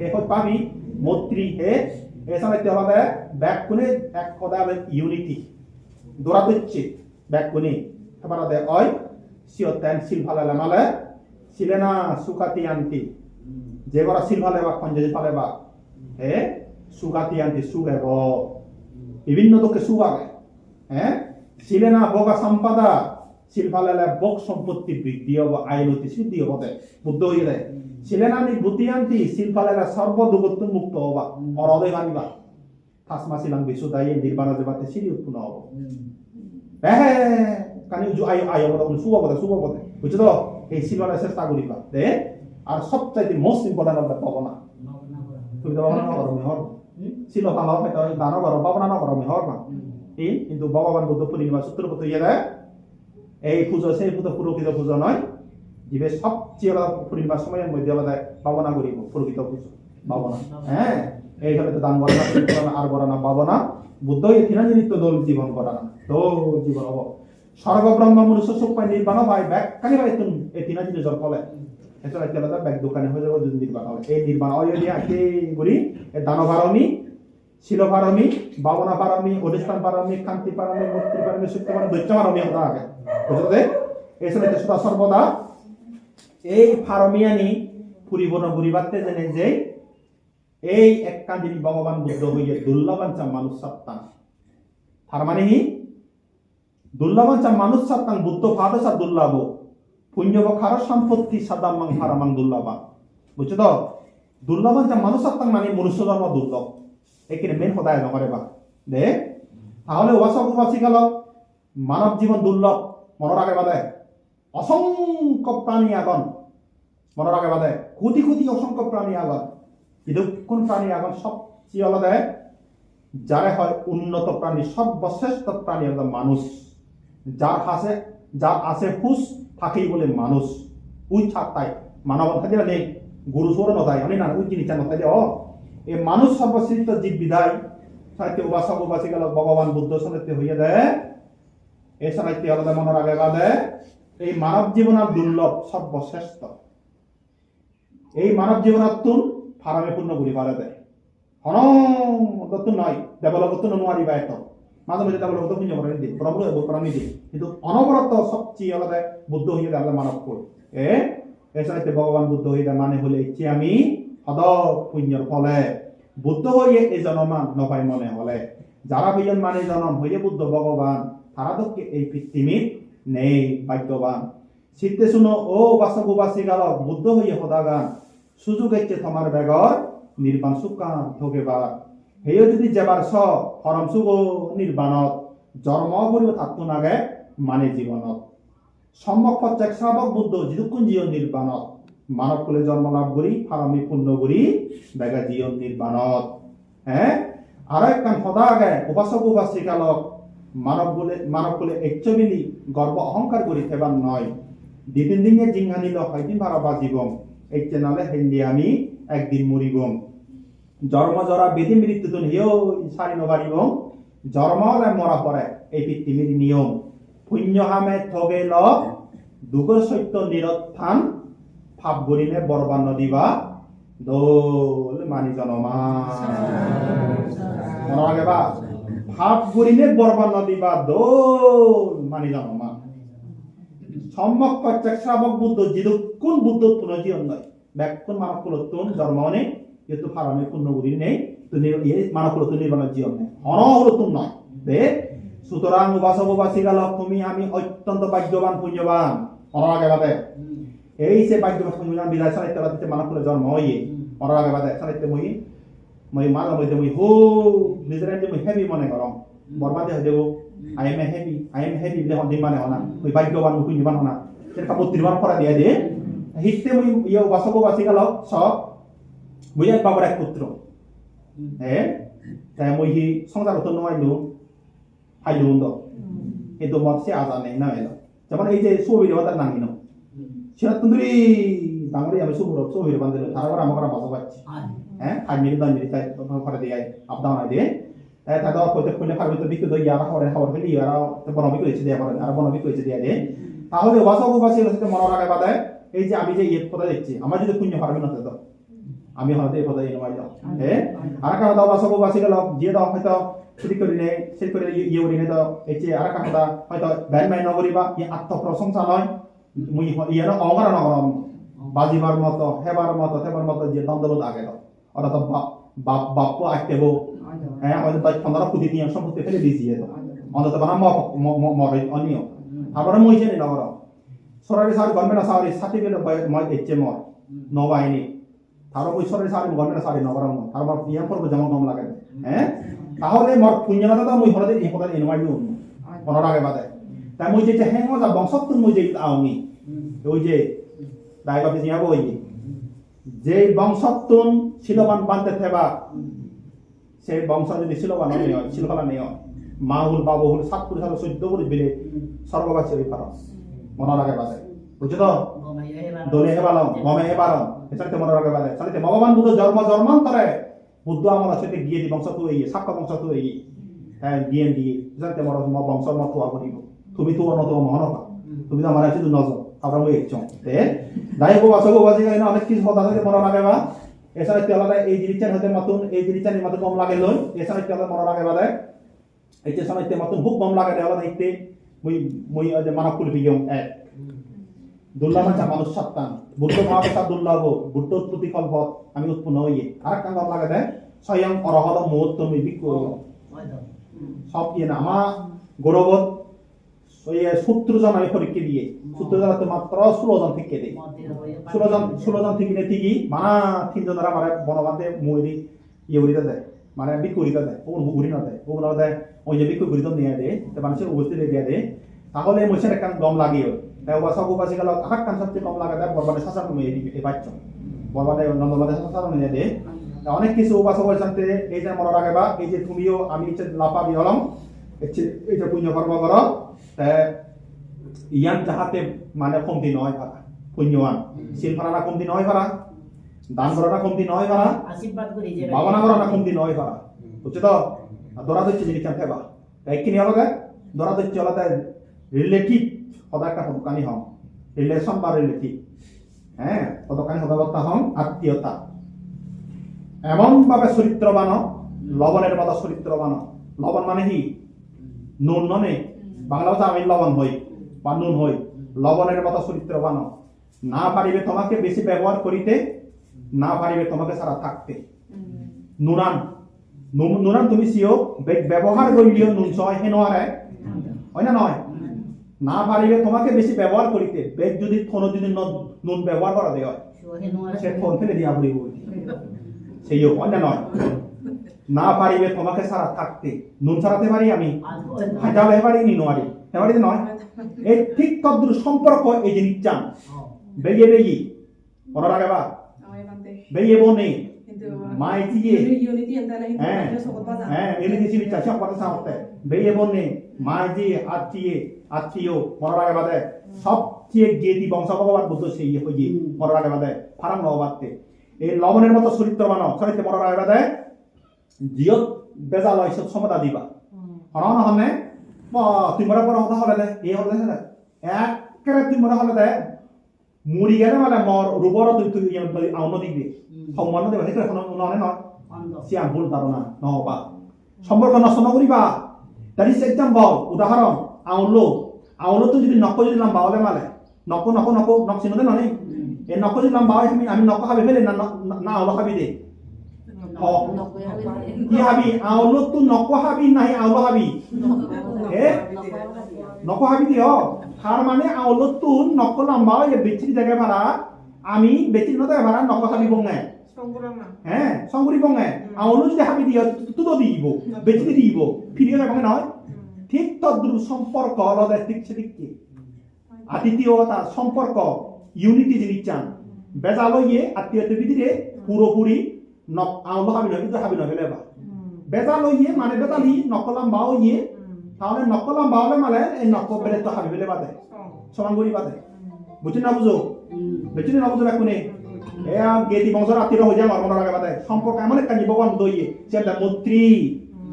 S1: এখন পাবি মৈত্রী হে এছাড়া হলে ব্যাগ কোনে এক কথা ইউনিটি দৌড়া দিচ্ছে ব্যাগ কোনে এবার ওই সিওতেন শিল ভালে মালে ছিলেনা সুখাতি আনতি যে বড় শিল ভালে বা খঞ্জে ফালে বা হে সুখাতি আনতি সুগেব বিভিন্ন তোকে সুগাগে হ্যাঁ ছিলেনা বগা সম্পদা শিল ফালে বক সম্পত্তি বৃদ্ধি হব আইনতি সিদ্ধি হব বুদ্ধ হয়ে যায় ছিলেনা নি বুদ্ধি আনতি শিল ফালে সর্বদুগত্ব মুক্ত হবা অরদে বানিবা থাসমা শিলাং বিশুদাই নির্বাণ দেবাতে সিদ্ধি উৎপন্ন হব হ্যাঁ কানি আয় আয় বড় সুববদে বুঝছো তো এই শিলবালা চেষ্টা করিবা দে আর সবচাইতে মোস্ট ইম্পর্টেন্ট হল পাবনা তুমি তো পাবনা করো মেহর শিল পালা হয়তো দান করো পাবনা না করো মেহর না এই কিন্তু ভগবান বুদ্ধ পূর্ণিমা সূত্রপত ইয়ে দেয় এই পুজো সেই পুজো পুরোহিত পুজো নয় যে সবচেয়ে পূর্ণিমার সময়ের মধ্যে আলাদা পাবনা করিব পুরোহিত পুজো পাবনা হ্যাঁ এই হলে তো দান করা না আর করা না পাবনা বুদ্ধ এই তিনাজিনিত্য দল জীবন করা না তো জীবন হব স্বর্গ ব্রহ্ম মনুষ্য সুখ পায় নির্বাণ পায় ব্যাগ কানি পাই তুমি এই তিনা জিনিসের ফলে এছাড়া আলাদা ব্যাগ দোকানে হয়ে যাবো যদি নির্বাণ হয় এই নির্বাণ হয় যদি আজকে করি দান পারমি শিল পারমি ভাবনা পারমি অধিষ্ঠান পারমি কান্তি পারমি মূর্তি পারমি সত্য পারমি দৈত্য পারমি কথা আগে বুঝতে এছাড়া সদা সর্বদা এই ফারমিয়ানি পরিবর্ণ ঘুরিবাতে জেনে যে এই এক কান্দিনী ভগবান বুদ্ধ হইয়ে দুর্লভাঞ্চা মানুষ সত্তা তার মানে কি দুর্লভাঞ্চা মানুষ সত্তাং বুদ্ধ ফাদসা দুর্লভ পুণ্যব খার সম্পত্তি সাদামাং ফারামাং দুর্লভা বুঝছো তো দুর্লভাঞ্চা মানুষ সত্তাং মানে মনুষ্য জন্ম দুর্লভ এখানে মেন সদায় নকরে বা দে তাহলে ওয়াসি গেল মানব জীবন দুর্লভ মনে রাখে বাদে অসংখ্য প্রাণী আগন মনে রাখে বাদে কোটি কোটি অসংখ্য প্রাণী আগন কিন্তু কোন প্রাণী আগন সবচেয়ে আলাদা যারা হয় উন্নত প্রাণী সর্বশ্রেষ্ঠ প্রাণী একদম মানুষ যার আছে হুশ থাকেই বলে মানুষ উই ছাড়তাই মানব খাদিরা নেই গুরু সোর নতাই অনেক না উই জিনিস নতাই এই মানুষ সর্বশ্রেষ্ঠ জীব বিদায় সাহিত্য উপাসী গেল ভগবান বুদ্ধ সনাতে হইয়া দেয় এই সাহিত্য আলাদা মনে রাখে বাদে এই মানব জীবনের দুর্লভ সর্বশ্রেষ্ঠ এই মানব জীবনের তুন ফারামে পূর্ণ গুলি পারে দেয় হন নয় দেবলগত নোৱাৰিবা এত মাঝে মাঝে দেবলগত পুণ্য করে দিয়ে ব্রহ্ম প্রাণী দিয়ে কিন্তু অনবরত সবচেয়ে আলাদা বুদ্ধ হয়ে আলাদা মানব করি এছাড়া ভগবান বুদ্ধ হয়ে মানে হলে ইচ্ছে আমি সদ পুণ্যর ফলে বুদ্ধ হয়ে এই জনমান নপাই মনে হলে যারা হইয়েন মানে জনম হয়ে বুদ্ধ ভগবান তারা তো এই পৃথিবীত নেই ভাগ্যবান শীতে শুনো ও বাসী গাল বুদ্ধ হয়ে সদাগান সুযোগ এচ্ছে তোমার বেগর নির্বাণ সুকান থকেবা হেয় যদি যাবার স হরম সুগ নির্বাণত জন্ম করিব থাকতো নাগে মানে জীবনত সম্যক প্রত্যেক শ্রাবক বুদ্ধ যিদুক্ষণ জীবন নির্বাণত মানব কুলে জন্ম লাভ করি ফারামি পূর্ণ করি বেগা জীবন নির্বাণত আরো একখান সদাগে উপাসক উপাসিকালক মানব বলে একচবিলি গর্ব অহংকার করি থেবার নয় দিদিন দিনে জিংহানিল হয়দিন ভাড়া বাজিবং এই চেনালে হেন্দি আমি একদিন মরিবং জন্ম জরা বেদি মৃত্যুতন হিও সারি নবারিবং জন্মলে মরা পরে এই পৃথিবীর নিয়ম পুণ্য হামে থগে ল দুঃখ সত্য নিরত্থান ভাব গরিনে বরবান নদীবা দোল মানি জনমা মনে রাখে বা ভাব গরিনে বরবান নদীবা দোল মানি জনমা সম্যক কচ্চাক শ্রাবক বুদ্ধ জিদুকুন বুদ্ধ তুনজি অন্যয় ব্যাকুন মানব কুলতুন জন্মনে itu parame kun nuguri nei tuni ye mana kulo tuni bana jion nei ono holo tun নয় তে সুতরাং উপাসক উপাসিকাল তুমি আমি অত্যন্ত ভাগ্যবান পুণ্যবান অনাগে বাদে এই সে ভাগ্যবান পুণ্যবান বিদায় সাইতে বাদে মানব কুলে জন্ম হইয়ে অনাগে বাদে সাইতে মই মালা মধ্যে মই হো নিজের যে মই হেভি মনে করম বরবাদে হয়ে দেব আই এম হেভি বলে হন্দি মানে হনা ওই ভাগ্যবান পুণ্যবান হনা সেটা মুক্তিবান করা দিয়ে দে হিতে মই ইয়ে উপাসক উপাসিকাল সব মই এক বাবার এক পুত্র তাই মই হি সংসার তো নয় লু হাইলু দ কিন্তু মতসে আজানে না এলো যেমন এই যে সুবির কথা নাঙ্গিন সেটা তুন্দুরি দাঙ্গরি আমি সুবির বান্ধে তারপর আমাকে বাসা পাচ্ছি আই মিনিট 10 মিনিট তাই করে দিয়ে আপডাউন আই দিয়ে তাই তাদের কত কোনে পারবে তো বিকু দই ইয়ারা করে খাবার ফেলি ইয়ারা তো বনবি কইছে দিয়ে করে আর বনবি কইছে দিয়ে দে তাহলে উপাসক উপাসিকাল সাথে মনে রাখা বাদে এই যে আমি যে ইয়ে কথা দেখছি আমার যদি পুণ্য পারবে না তো আমি হয়তো এই পদে ইনভাইট দাও আর কারণ দাও বাসক বাসিকাল যে দাও হয়তো ছুটি করে নে সেই করে ইয়ে করি নে দাও এই যে আর কারণ দা হয়তো ব্যান মাই নগরিবা ই আত্ম প্রশংসা নয় মুই ইয়ার অঙ্গর নগরম বাজিবার মতো হেবার মতো যে দ্বন্দ্ব আগে দাও ওরা তো বাপ আইতেব হয়তো তাই 15 কোটি নিয়ে সম্পত্তি ফেলে দিয়েছি তো অন্তত বানা মরে অনিয় আবার মই জেনে নগর সরকারি সার গভর্নমেন্ট সারি সার্টিফিকেট মই এচে মই নবাইনি তারও বৈশ্বরের সারি গভর্নমেন্ট সারি নগরম তারপর পিএম করবো যেমন কম লাগে তাহলে মোর পুণ্যনাথা তো মই হলদে এই পদে ইনভাইট দিও মনে রাখে বাদে তাই মই যে হেং যা বংশত্ব মই যে আওনি ওই যে ডায়াবেটিস নিয়ে ওই যে বংশত্বন শিলবান বানতে থেবা সেই বংশ যদি শিলবান নিয় শিলবান নিয় মাহুল বাবুল 7 পুরুষ 14 পুরুষ বিলে সর্ববাসী ওই পারস মনে রাখে বাদে বুঝছো তো দলে হেবালম মমে হেবালম এসাইতে মনে রাখে বাদে সাইতে ভগবান বুদ্ধ জন্মান্তরে বুদ্ধ আমার সাথে গিয়ে দি বংশ তো এই সাক্কা বংশ তো এই গিয়ে দিয়ে জানতে মর বংশ মত হওয়া করিব তুমি তো অনত মহানতা তুমি তো আমার আছে তো নজর আমরা ওই একজন তে দাই গো আসো গো বাজি গাইনা অনেক কিছু কথা আছে মনে রাখে বা এসাইতে আলাদা এই জিনিসের হতে মতন এই জিনিসের মত কম লাগে লই এসাইতে আলাদা মনে রাখে বাদে এই যে সাইতে মতন হুক কম লাগে দেওয়া দেখতে মই যে মানব কুল বিগম এক দুর্লভ আছে মানুষ সত্তান বুদ্ধ ভাবে সব দুর্লভ বুদ্ধ উৎপত্তি ফলপথ আমি উৎপন্ন হইয়ে আর একটা নাম লাগে দেয় স্বয়ং অরহত মুহূর্ত বিক্ষ সব ইয়ে না আমার গৌরবত ওই 17 জন আমি পরীক্ষা দিয়ে 17 জন তো মাত্র 16 জন থেকে দেয় 16 জন থেকে ঠিকই মানা 3 জন দ্বারা মানে বনবাদে মুড়ি ইয়ে উড়িতে দেয় মানে বিক্ষ উড়িতে দেয় ও উড়ি না দেয় ওগুলো দেয় ওই যে বিক্ষ উড়িতে নিয়ে দেয় তো মানুষের উপস্থিত দিয়ে দেয় তাহলে মহিষের একটা দম লাগিয়ে তাই উপাসক উপাসিকাল আহার কান সবচেয়ে কম লাগা দেয় বরবাদে শাসন এই বাচ্চ বরবাদে নন্দবাদে শাসন নিয়ে দেয় অনেক কিছু উপাসক জানতে এই যে মনে রাখে বা এই যে তুমিও আমি লাপা বিহলম এই যে পুণ্য কর্ম কর ইয়ান যাহাতে মানে কমতি নয় ভাড়া পুণ্যবান শিল ফারা কমতি নয় ভাড়া দান করা কমতি নয় ভাড়া আশীর্বাদ করি যে ভাবনা করা কমতি নয় ভাড়া বুঝছো তো দরা দিচ্ছে জিনিস চাইবা তাই কিনি আলাদা দরা দিচ্ছে আলাদা রিলেটিভ সদা একটা পদকানি হম রিলেশন বা রিলেটিভ পদকানি সদাবত্তা হম আত্মীয়তা এমন ভাবে চরিত্রবান লবণের মতো চরিত্রবান লবণ মানে কি নুন ননে বাংলা ভাষা আমি লবণ হই বা নুন হই লবণের মতো চরিত্রবান না পারিবে তোমাকে বেশি ব্যবহার করিতে না পারিবে তোমাকে সারা থাকতে নুনান নুনান তুমি সিও ব্যবহার করিলেও নুন সয় হে নয় হয় না নয় না পারিবে তোমাকে বেশি ব্যবহার করিতে বেগ যদি কোনো যদি নুন ব্যবহার করা দেয় সে ফোন ফেলে দিয়া বলিব সেইও হয় না নয় না পারিবে তোমাকে সারা থাকতে নুন ছাড়াতে পারি আমি হাজালে পারি নি নোয়ারি এবারে নয় এই ঠিক তদ্রুপ সম্পর্ক এই জিনিস চান বেরিয়ে বেরিয়ে মনে রাখে বা বেরিয়ে বনে 마이지게
S2: unity antara itu ada sobat bazar.
S1: ini sini caca pada sahabat beye bonne Maiji আত্মীয় মরার আগে বাদে সবচেয়ে গেদি বংশাবগবাদ বুদ্ধ সেই হইয়ে মরার আগে বাদে ফারাম লবাদতে এই লবণের মতো চরিত্র মানব চরিত্র মরার আগে বাদে জিয়ত বেজা লয় সব সমতা দিবা হরণ হনে তুই মরা পর কথা হলে দে এই হলে দে একবারে তুই মরা হলে দে মুড়ি গেলে মানে মর রুবর তুই আউন দিবি সম্মান দেবে দেখলে এখন ননে নয় সিয়াম ভুল ধারণা নহবা সম্পর্ক নষ্ট নকরিবা দ্যাট ইজ এক্সাম্পল উদাহরণ আউলো তো যদি নক যদি লাম বাওলে মালে নক চিনতে ননে এই নক যদি লাম বাওলে আমি নক খাবি ফেলে না আউলো খাবি দে কি হাবি আউলো তো নক হাবি নাই আউলো হাবি নক হাবি দিও তার মানে আউলো তো নক লাম বাও এ বেচির জায়গা ভাড়া আমি বেচির নতে ভাড়া নক হাবি বঙ্গে হ্যাঁ সংগুরি বঙ্গে আউলো যদি হাবি দিও তুতো দিব বেচিতে দিব ফিরিয়ে যাবে নয় ঠিক তদ্রুপ সম্পর্ক আলাদা ঠিক সেদিকে আতিথিয়তা সম্পর্ক ইউনিটি জিনিস চান বেজালইয়ে আত্মীয়তা ভিতরে পুরোপুরি আউলো হাবি নয় কিন্তু হাবি নয় ফেলেবা বেজালইয়ে মানে বেজালি নকলাম বাও ইয়ে তাহলে নকলাম বাওলে মানে এই নক বেলে তো হাবি ফেলে বাদে সমান করি বাদে বুঝছেন না বুঝো বুঝছেন না বুঝো কোনে এয়া গেদি বংশর আত্মীয় হয়ে যায় মরমর আগে বাদে সম্পর্ক এমন একটা জীবন দইয়ে যেটা মৈত্রী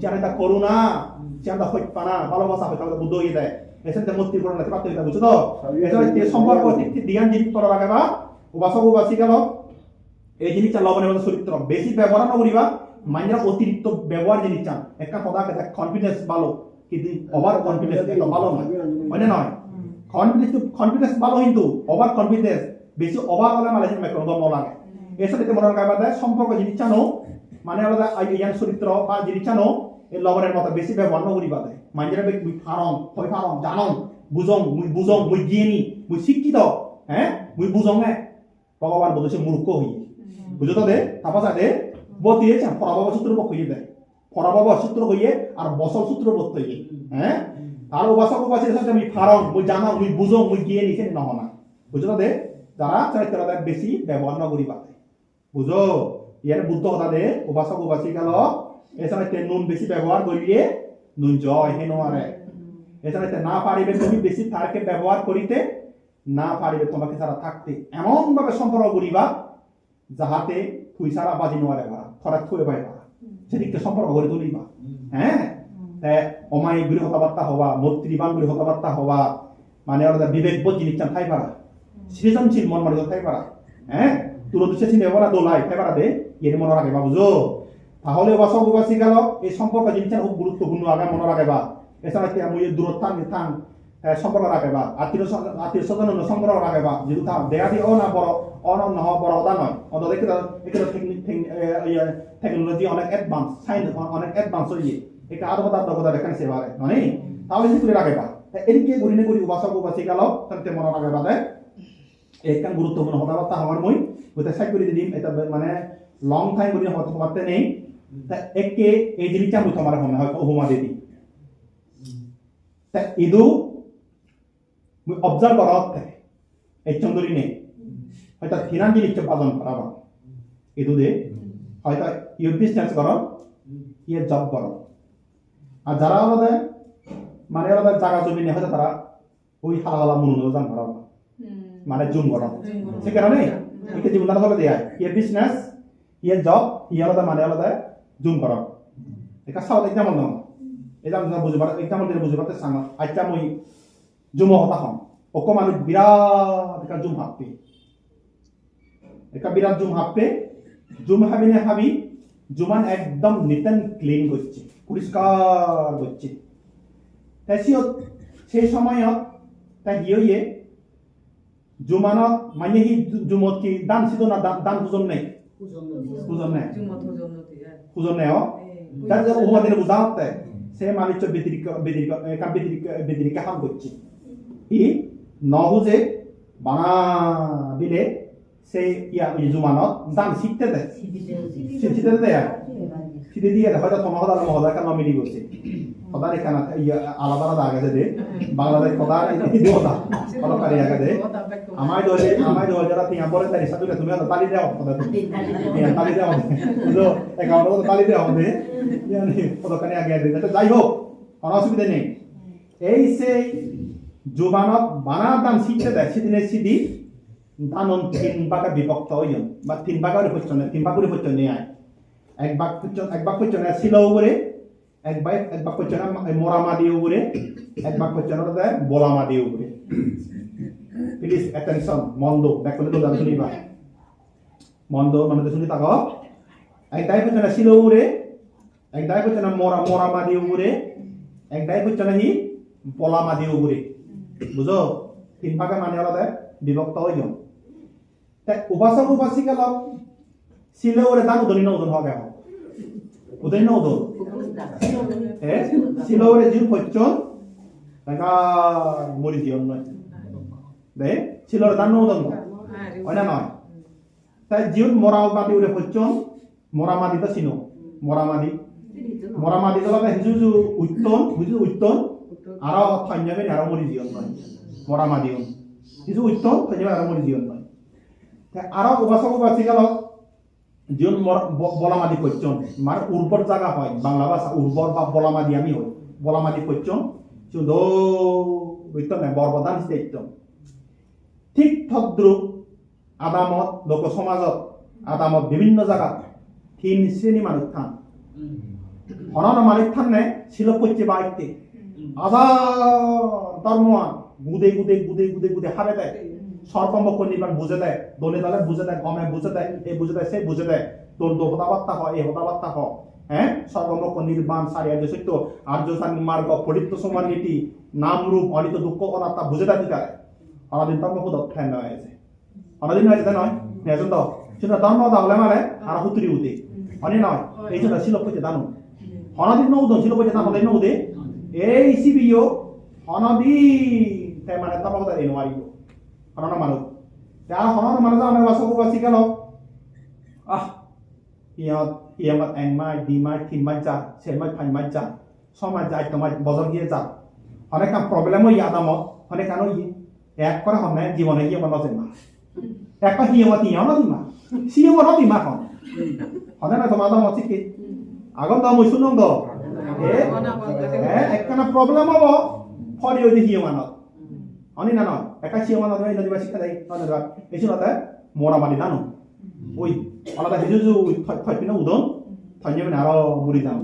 S1: যেটা করুণা যেটা হইপানা ভালোবাসা হইতা বুদ্ধ হয়ে দেয় এসে মৈত্রী করুণা পাতে হইতা বুঝছো তো এটা সম্পর্ক ঠিক ধ্যান জিনিস করা লাগে বা উপাসক উপাসী গেল এই জিনিসটা লবণের মতো চরিত্র বেশি ব্যবহার না করিবা মাইন্ডের অতিরিক্ত ব্যবহার জিনিস চান একটা কথা কনফিডেন্স ভালো কিন্তু ওভার কনফিডেন্স এটা ভালো নয় মানে নয় কনফিডেন্স ভালো কিন্তু ওভার কনফিডেন্স বেশি ওভার হলে মানে মেকন গম লাগে এর সাথে মনে রাখা বাদে সম্পর্ক জিনিস চানো মানে আলাদা ইয়ান চরিত্র বা জিনিস চানো এই লবণের মতো বেশি ব্যবহার না করি বাদে মাইন্ডের মুই ফারং জানং বুঝং মুই জ্ঞানী মুই শিক্ষিত হ্যাঁ মুই বুঝং না ভগবান বলেছে মূর্খ হই বুঝতো দে তাপসা দে বতিয়েছে পরাভব সূত্র পক্ষ হইয়ে দেয় পরাভব সূত্র হইয়ে আর বসল সূত্র বর্ত হইয়ে হ্যাঁ আর উপাসক উপাসীর সাথে মুই ফারং মুই জানা মুই বুঝং মুই জ্ঞানী সে নহ না বুঝতো দে যারা চরিত্রটা বেশি ব্যবহার না করি পাতে বুঝো ইয়ার বুদ্ধ কথা দে উপাসক উপাসী গেল এছাড়া নুন বেশি ব্যবহার করিয়ে নুন জয় হে নোয়ারে এছাড়া না পারিবে তুমি বেশি তারকে ব্যবহার করিতে না পারিবে তোমাকে ছাড়া থাকতে এমন ভাবে সম্পর্ক করিবা যাহাতে তুই সারা বাজি নোয়ারে ভাড়া থরা থুয়ে পাই ভাড়া সেদিককে সম্পর্ক গড়ে তুলিবা হ্যাঁ অমায়িক গুলি কথাবার্তা হওয়া মৈত্রীবান গুলি কথাবার্তা হওয়া মানে ওরা বিবেকবোধ জিনিস চান থাই পারা সৃজনশীল মন মারি থাই পারা হ্যাঁ তুলো দুসে চিনে ওরা দোলাই থাই পারা দে এর মনে রাখে বা বুঝো তাহলে উপাসক উপাসী গেল এই সম্পর্ক জিনিসটা খুব গুরুত্বপূর্ণ আগে মনে রাখে বা এছাড়া মুই দূরত্ব থান সম্পর্ক রাখে বা আত্মীয় স্বজন সম্পর্ক রাখে বা যেহেতু তা দেয়া দিয়ে না বড় নহ বড় অদা নয় অত দেখে টেকনোলজি অনেক অ্যাডভান্স সায়েন্স অনেক অ্যাডভান্স হয়ে এটা আধবতা দেখান সেবারে মানে তাহলে যদি রাখে বা এদিকে ঘুরিনে ঘুরি উপাসক উপাসী গেল তাতে মনে রাখে বাদে একখান গুরুত্বপূর্ণ কথাবার্তা হওয়ার মই ওইটা সাইড করে দিম এটা মানে লং টাইম করে হতে নেই তা একে এই জিনিসটা আমি তোমার মনে হয় হোমা দিদি তা ইদু অবজার্ভ করা হচ্ছে এই চন্দরি নেই হয়তো থিনান জিনিসটা পালন করা ইদু দে হয়তো ইউর বিজনেস করো ইয়ে জব করো আর যারা আলাদা মানে আলাদা জায়গা জমি নেই হয়তো তারা ওই হালা মনোরঞ্জন করা মানে জুম করা সে কারণে এটা জীবন হবে দেয়া ইয়ে বিজনেস ইয়ে জব ইয়ে আলাদা মানে আলাদা জুম করা এটা সাউথ এক্সাম্পল নাও এক্সাম্পল বুঝবার এক্সাম্পল দিয়ে বুঝবার সাঙ্গ আচ্ছা মই জুম হতা হম ওকো মানুষ বিরাট একটা জুম হাঁপবে একটা বিরাট জুম হাঁপবে জুম হাবি না হাবি জুমান একদম নিট এন্ড ক্লিন করছে পরিষ্কার করছে তাই সেই সময়ত তাই গিয়ে জুমানত মানে হি জুমত কি দান ছিল না দান পূজন নেই পূজন নেই পূজন নেই তার যে উমাদের বুঝাতে সে মানুষ বেদিরিকা হাম করছে ই নহুজে বানা দিলে সে ইয়া জুমানত দান শিখতে দেয় শিখতে দেয় শিখতে দিয়ে হয়তো তোমার হদার মহদা কেন মিলি করছে হদার এখানে আলাদা আলাদা আগে দে বাংলাদেশ হদার কথা Kalau kali ya kade. Amai do jara tiang boleh tadi satu dah tumia tali dia apa tadi. Tiang tali dia apa. Itu account itu tali dia apa. Ya nih foto kali agak ada. Tapi jai ho. Orang sudah nih. সেই জোবানত বানাদান সিটে দেয় সিদিনে সিদি দানন তিন ভাগে বিভক্ত হইন বা তিন ভাগের পর্যন্ত নিয়ে আয় এক ভাগ পর্যন্ত ছিল উপরে এক ভাগ পর্যন্ত মোরামাদি উপরে এক ভাগ পর্যন্ত দেয় বোলামাদি উপরে প্লিজ অ্যাটেনশন মন্দ ব্যাকরণ তো জানি শুনিবা মন্দ মানে শুনি থাকো এক দায় পর্যন্ত ছিল উপরে এক দায় পর্যন্ত মোরামাদি উপরে এক দায় পর্যন্ত হি বোলামাদি উপরে বুঝো তিন ভাগে মানে আলাদা বিভক্ত হইন উপাসক উপাসিকা ছিল ওরে দান উদনি না উদন হবে উদনি না উদন ছিল ওরে জিন পচ্চন দেখা মরি দিও নয় দে ছিল ওরে দান উদন হয় না নয় তাই জিন মোরামাদি ওরে পচ্চন মোরামাদি তো চিনো মোরামাদি তো লাগে হিজু উত্তন আর থাঞ্জাবে নারা মরি দিও নয় মোরামাদি হিজু উত্তন থাঞ্জাবে নারা মরি দিও নয় আরো উপাসক উপাসিকা জন বলামাদি পচ্চন মার উর্বর জায়গা হয় বাংলা ভাষা উর্বর বা বলামাদি আমি হই বলামাদি পচ্চন সুন্দর বরবদান স্টেটম ঠিক তদ্রুপ আদামত লোক সমাজত আদামত বিভিন্ন জায়গা তিন শ্রেণী মানুষ থান হনন মানুষ থান নে ছিল পচ্ছে বাইতে আদা ধর্মওয়ান গুদে হারে দেয় সর্বমক্ষ নির্মাণ বুঝে দেয় দলে দলে বুঝে দেয় গমে বুঝে দেয় এ বুঝে দেয় সে বুঝে দেয় তোর হতাবার্তা হয় এ হতাবার্তা হয় হ্যাঁ সর্বমক্ষ নির্মাণ সারিয়া যে সত্য আর্য মার্গ পরিত্য সমান নীতি নাম রূপ অনিত দুঃখ অনাত্মা বুঝে দেয় দিকারে অনাদিন ধর্ম খুদ ফ্যান হয়েছে অনাদিন হয়েছে নয় নেজন তো সেটা ধর্ম তাহলে মানে আর হুতুরি উদে অনি নয় এই জন্য ছিল পয়সা দানো অনাদিন নৌদন ছিল পয়সা দানো নৌদে এই সিবিও অনাদিন মানে ধর্ম কথা এই নোৱাৰিব হনন মানুহ যাৰ হনন মানুহ আমি বাসক বাসিকা লওক ইয়ত এনমাই ডিমাই তিনমাই যা সেমাই ফাইমাই যা সমাজ যায় তোমার বজর গিয়ে যা অনেক প্রবলেমও ইয়াদামত অনেক কানো এক করে হনে জীবনে গিয়ে মনে আছে মা একটা হিয়মত ইয়ন দিমা সিয়মত দিমা হন হনে না তোমার দাম আছে কি আগত দাম মই শুনং দ একখানা প্রবলেম হব ফরি ওই হিয়মানত অনি না নয় একা সিয়মানত হয় নদী শিক্ষা দেয় নদী এই শুনতে মোরামাদি দানো ওই আলাদা হিজু থাইপিনা উদন থাইবে আরো মুড়ি যাম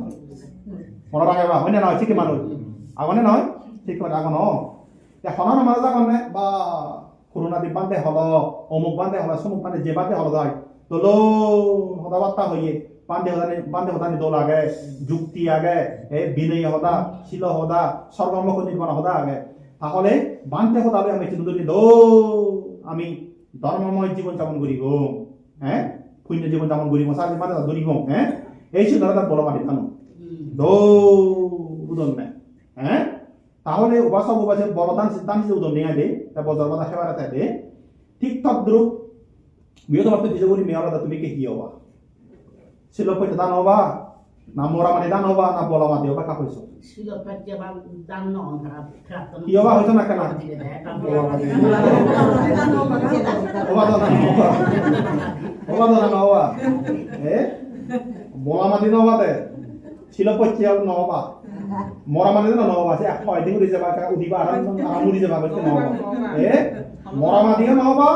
S1: মনে রাখবা হয় না নয় ঠিক মানুষ আগনে নয় ঠিক আগন হনন মানুষ আগনে বা করোনা দি বান্ধে হল অমুক বান্ধে হল সমুক বান্ধে যে বান্ধে হল যায় তোলো হতাবার্তা হইয়ে বান্ধে হদানি দোল আগে যুক্তি আগে বিনয়ী হদা শিল হদা সর্বমুখ নির্মাণ হদা আগে তাহলে বান্ধে হদাবে আমি চিন্তা আমি ধর্মময় জীবন যাপন করিব হ্যাঁ পুণ্য জীবন যাপন করিব সারা মানে ধরিব হ্যাঁ এই ছিল তার বড় মাটি জানো উদন নেই হ্যাঁ তাহলে উপাসক উপাসক বড়দান সিদ্ধান্ত উদন নেই দে তা বজর বাদা সেবার দে ঠিক তদ্রুপ বিয়ে তোমার তো কিছু করি মেয়র তুমি কে কি হবা ছিল পয়সা দান হবা না মোরামাদি দান হবা না বলামাদি হবা কা কইছো
S3: ছিল পয়সা দান ন খারাপ
S1: কি হবা হইতো না কেন হবা দান হবা বলামাদি নহবা দে ছিল পয়সা নহবা মোরামাদি না নহবা সে হয় দিন উড়ি যাবা উদিবা আরাম উড়ি যাবা কইতে নহবা মোরামাদিও নহবা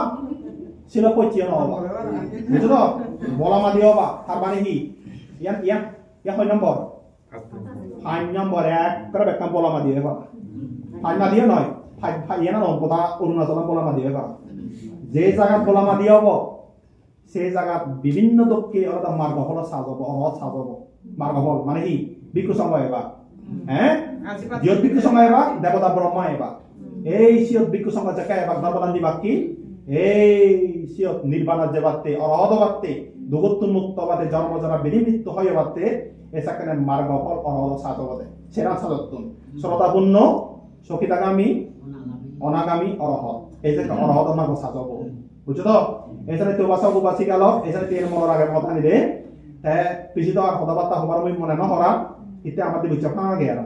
S1: ছিল পয়সা নহবা বুঝছো তো বলামাদি হবা তার মানে কি ইয়া হয় নম্বর 5 নম্বর এক করে বেকাম বলামাদি হবা 5 মাদিও নয় 5 ইয়া না কথা অরুণাচল বলামাদি হবা যে জায়গা বলামাদি হব সেই জায়গা বিভিন্ন দক্ষে আলাদা মার্গ হল সাজব অরহত সাজব মার্গ হল মানে কি ভিক্ষু সংঘ এবা হ্যাঁ জিয়ত ভিক্ষু সংঘ এবা দেবতা ব্রহ্মা এবা এই সিয়ত ভিক্ষু সংঘ জায়গা এবা ধর্মদান দিবা কি এই সিয়ত নির্বাণার যে বাত্তে অরহত বাত্তে দুগত্তুন মুক্ত বাদে জন্ম যারা বিনিমৃত্য হয়ে বাত্তে এসাকানে মার্গ ফল অরহত সাজবদে সেরা সাজত্তুন শ্রদ্ধাপূর্ণ সখিতাগামী অনাগামী অরহত এই যে অরহত মার্গ সাজব বুঝছো তো এখানে তো বাসা উপাসি গেল এখানে তেল মনের আগে কথা নিলে পিছি তো আর কথাবার্তা হবার মই মনে নহরা ইতে আমাদের বুঝছো ফাঁকা গেল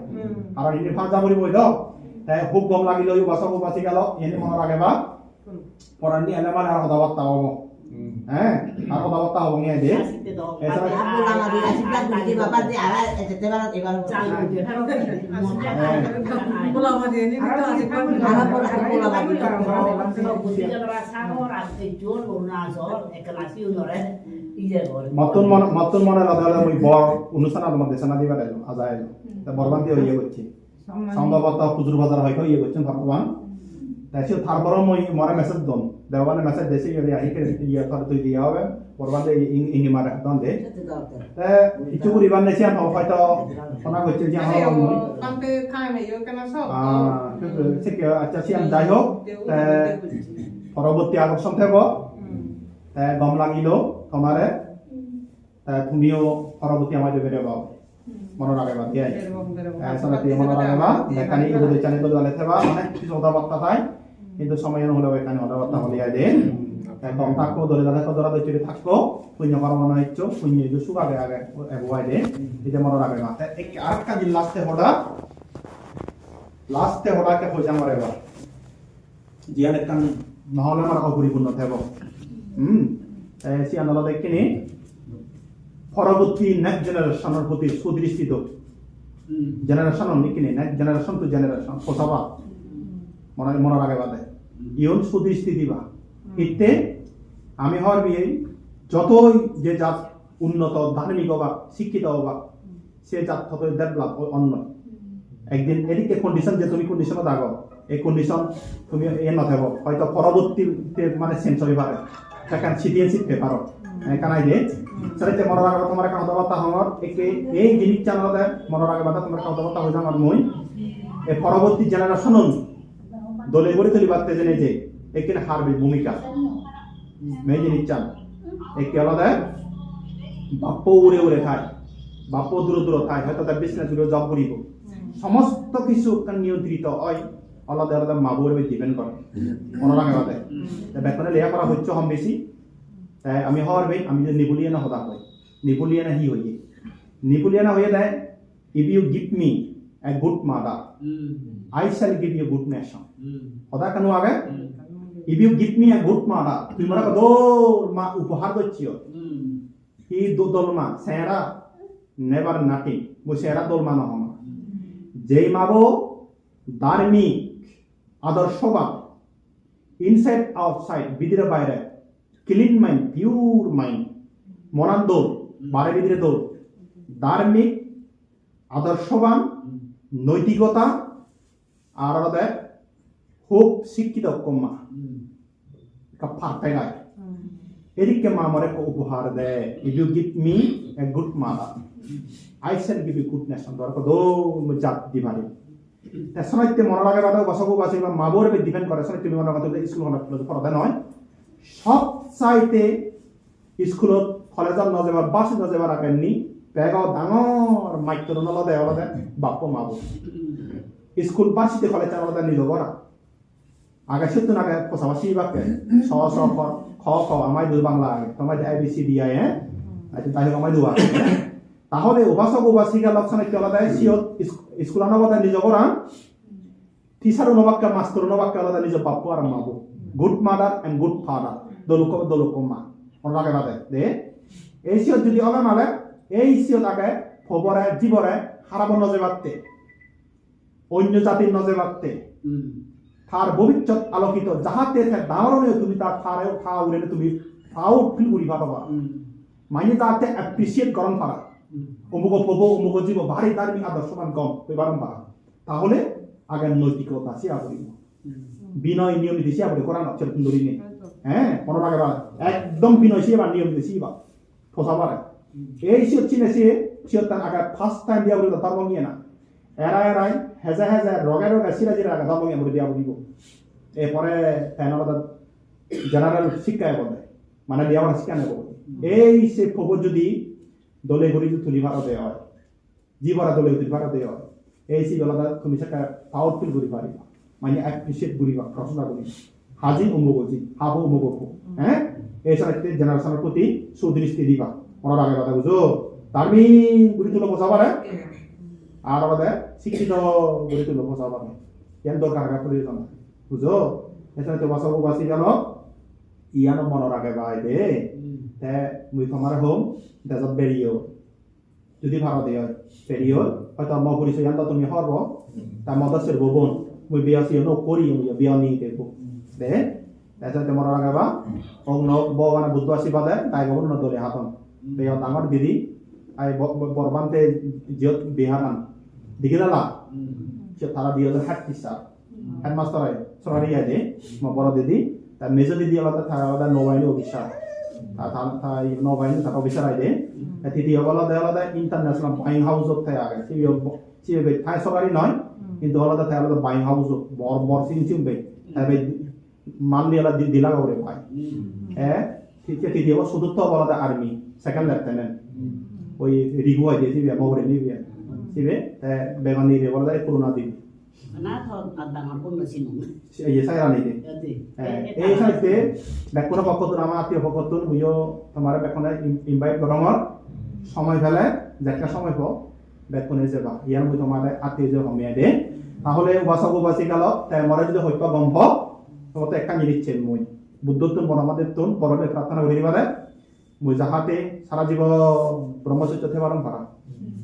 S1: আর ইনি ফাঁকা যাবরি বই তো তাই খুব গম লাগিলে বাসক বাসি গেল এনে মনে রাখে বা পরানি এলে মানে আর কথাবার্তা হবো হ্যাঁ আর কথাবার্তা হবো নিয়ে দে
S3: Asite do.
S1: Esa-
S3: Abu lama di asita di bapak di ala ete barat ibar chal.
S2: Pulau Madya ini kita asik banget.
S3: Ara por aku lama di to. Budi rasa ora tejon ora so ekelasi unore iya gore.
S1: মতন মনে লাগালে মই বড় অনুষ্ঠান আর মধ্যে সানা দিবা এলো আজায় এলো তা বরবান্তি হয়ে করছে সম্ভবত হুজুর বাজার হয়তো ইয়ে করছেন ভগবান তাই তারপর মই মরে মেসেজ দন দেওয়ানে মেসেজ দেশে ইয়ে আইকে ইয়ে করে তুই দিয়া হবে বরবান্তি ইঙ্গি মারে দন দে তা কিছু করিবার নেছি আমি হয়তো শোনা করছে যে
S2: Kasi
S1: আমার মই
S2: yung sampai kami yung kena sok.
S1: সে আচ্ছা সিয়াম যাই হোক তা পরবর্তী আকর্ষণ থাকবো তা গম লাগিল তোমারে তা তুমিও পরবর্তী আমার বেড়ে পাও মনে রাখবা দিয়ে আসলে তুই মনে রাখবা এখানে ইবুদে চ্যানেল দলে থেবা অনেক কিছু কথাবার্তা তাই কিন্তু সময় হলো এখানে কথাবার্তা হলে দে একদম থাকো দলে থাকো দরা দচুরি থাকো পুণ্য কর্ম মনে ইচ্ছো পুণ্য যে সুখ আগে আগে এগোয় দে এটা মনে রাখবা এক আরেকটা দিন লাস্টে হঠাকে হইজা মরে এবার জিয়ান একটা নহলে আমার অপরিপূর্ণ থাকবো সিয়ানলা দেখিনি পরবর্তী নেক্সট জেনারেশনের প্রতি সুদৃষ্টিত জেনারেশন নিকিনি নেক্সট জেনারেশন টু জেনারেশন পোষাবা মনে রাখে বাদে ইউন সুদৃষ্টি দিবা ইতে আমি হওয়ার বিয়ে যতই যে জাত উন্নত ধার্মিক হবা শিক্ষিত হবা সে জাত ততই ডেভেলপ অন্য একদিন এদিকে কন্ডিশন যে তুমি কন্ডিশনে থাকো এই কন্ডিশন তুমি এ নথাকো হয়তো পরবর্তীতে মানে চেঞ্জ হয়ে পারে সেখানে ছিটিয়ে ছিটতে পারো কানাই দিয়ে সেটাতে মনে রাখবা তোমার কথাবার্তা হওয়ার একে এই জিনিস চ্যানেলতে মনে রাখবা তোমার কথাবার্তা হয়ে যাওয়ার মই এই পরবর্তী জেনারেশন দলে গড়ে তুলিবাতে জেনে যে এখানে হারবে ভূমিকা মেয়ে জিনিস চান একে আলাদা বাপ্প উড়ে উড়ে খায় বাপ্প দূরে দূরে খায় হয়তো তার বিজনেস দূরে জব করিব সমস্ত কিছু নিয়ন্ত্রিত হয় আলাদা আলাদা মাবুর ডিপেন্ড করে মনে রাখবা বেতনে লেয়া করা হচ্ছে হম বেশি আমি হওয়ার ভাই আমি যে নেপোলিয়ানা হতা হয় নেপোলিয়ানা হি হইয়ে নেপোলিয়ানা হয়ে দেয় if you give me a good mother I shall give you good nation হতা কেন আগে if you give me a good mother তুই মনে কর মা উপহার দিচ্ছিও হি দোলমা সেরা নেভার নাথিং মো সেরা দোলমা নহম যেই মাবো ধার্মিক আদর্শবান ইনসাইড আউটসাইড ভিতরে বাইরে ক্লিন মাইন্ড পিওর মাইন্ড মনান দোল বারে ভিতরে দোল ধার্মিক আদর্শবান নৈতিকতা আর আমাদের খুব শিক্ষিত কম্মা ফার্তাই নাই এদিকে মা মরে উপহার দেয় if you give me a good mother I shall give you good nation দরকার দো জাত দিবারি সনাইতে মনে লাগে বাদা বসবো বাসি বা মাবোর ডিপেন্ড করে সনাইতে মনে কথা স্কুল হলে পড়া নয় সব চাইতে স্কুলত কলেজত নযাবার বাস নযাবার আগেনি বেগাও ডাঙর মাইক্র নলদে অলদে বাপ্প মাবো স্কুল বাসিতে কলেজ অলদে নিজ করা আগে সেতু আগে পাশাপাশি বাকে স স খ খ আমায় দুই বাংলা আগে তোমার এবিসি ডি আই আচ্ছা তাই হোক আমায় দুয়া তাহলে উপাসক উপাসিকা লক্ষণ একটি আলাদা সিয়ত স্কুল আনবাদা নিজ করা টিচার নবাক্কা মাস্টার নবাক্কা আলাদা নিজ বাপ্প আর মাবো good mother and good father দলুক মা মনে রাখে বাদে দে এই সিয়ত যদি হবে মানে এই সিয়ত আগে ফবরে জীবরে হারাব নজে বাড়তে অন্য জাতির নজে বাড়তে তার ভবিষ্যৎ আলোকিত যাহাতে দাঁড়ানো তুমি তার থারেও থা উড়ে তুমি প্রাউড ফিল করি পারবা মানে যাতে অ্যাপ্রিসিয়েট গরম পারা অমুক পব অমুক জীব ভারী ধার্মিক আদর্শবান গম বারণ পারা তাহলে আগে নৈতিকতা সিয়া করিব বিনয় নিয়ম নীতি সিয়া করে করা নচ্ছেন সুন্দরী নেই হ্যাঁ মনে রাখে একদম বিনয় সিয়া বা নিয়ম নীতি সিবা ফসা পারে এই সিয়ত চিনে সিয়ত তার আগে ফার্স্ট টাইম দিয়া বলে ধর্ম নিয়ে না এরাই হেজা রগে সিরাজিরা আগে ধর্ম নিয়ে বলে দিয়া বলিব এরপরে তাই জেনারেল শিক্ষায় বলে মানে দিয়া শিক্ষা নেব এই সে খবর যদি দলে ঘুরি তুলি ভাড়া দেওয়া হয় জীবরা দলে তুলি ভাড়া দেওয়া হয় এই সি আলাদা তুমি সেটা পাওয়ারফুল করি পারিবা মানে অ্যাপ্রিসিয়েট করিবা প্রশংসা করি হাজি অমুগজি হাবু অমুগ হ্যাঁ এই সাথে জেনারেশনের প্রতি সুদৃষ্টি দিবা মনে রাখে কথা বুঝো ধার্মিক গড়ি তুলো বোঝা পারে আর আমাদের শিক্ষিত গড়ি তুলো বোঝা পারে ইয়ান দরকার আগা প্রয়োজন বুঝো এছাড়া তো বাসা বাসি গেল ইয়ানো মনের আগে বাই দে তে মুই তোমার হোম দেশত বেরিয়েও যদি ভাড়া দিয়ে বেরিয়েও হয়তো মই পরিচয় ইয়ান তুমি হরব তার মদসের বোন মুই বিয়া সিও নো করি মুই বিয়া নি দেখো দে এছাড়া মনের আগে বা অগ্ন বগানে বুদ্ধবাসী বাদে তাই বগুন ন দলে হাতন বেয়া ডাঙর দিদি আই বরবান্তে জিয়ত বিহারান দিগিলালা তারা দিয়ে হেড টিচার হেডমাস্টার আই সরারি আইদে বড় দিদি তার মেজর দিদি আলাদা তারা আলাদা নৌবাহিনী অফিসার তাই নৌবাহিনী তার অফিসার আইদে দিদি আলাদা আলাদা ইন্টারন্যাশনাল বাইং হাউস থাকে আগে সিবি তাই সরকারি নয় কিন্তু আলাদা তাই আলাদা বাইং হাউস বড় বড় সিং চিমবে তাই মান দিয়ে আলাদা দিলা করে ভাই ঠিক আছে দিদি আবার চতুর্থ আলাদা আর্মি সেকেন্ড লেফটেন্যান্ট ওই রিগু আইদে সিবি মগরে নিবি সিবে বেগন নিবি বলা করোনা দিবি
S3: না তো ডাঙর কোন সিনু
S1: এই সাইরা নিতে এই সাইতে বেকনের পক্ষতুন আমার আত্মীয় পক্ষতুন বুঝো তোমার বেকনে ইনভাইট করঙর সময় ফেলে যেটা সময় পো বেকনে যাবা ইয়ার মই তোমার আত্মীয় যে হমিয়া দে তাহলে ওয়াসাগো বাসি গেল তাই মরে যদি হইপা গম্ভ তো একটা নিরিচ্ছে মই বুদ্ধত্বন বনমাদের তুন বড়লে প্রার্থনা করি দিবারে মই যাহাতে সারা জীবন ব্রহ্মচর্য থেকে পারম পারা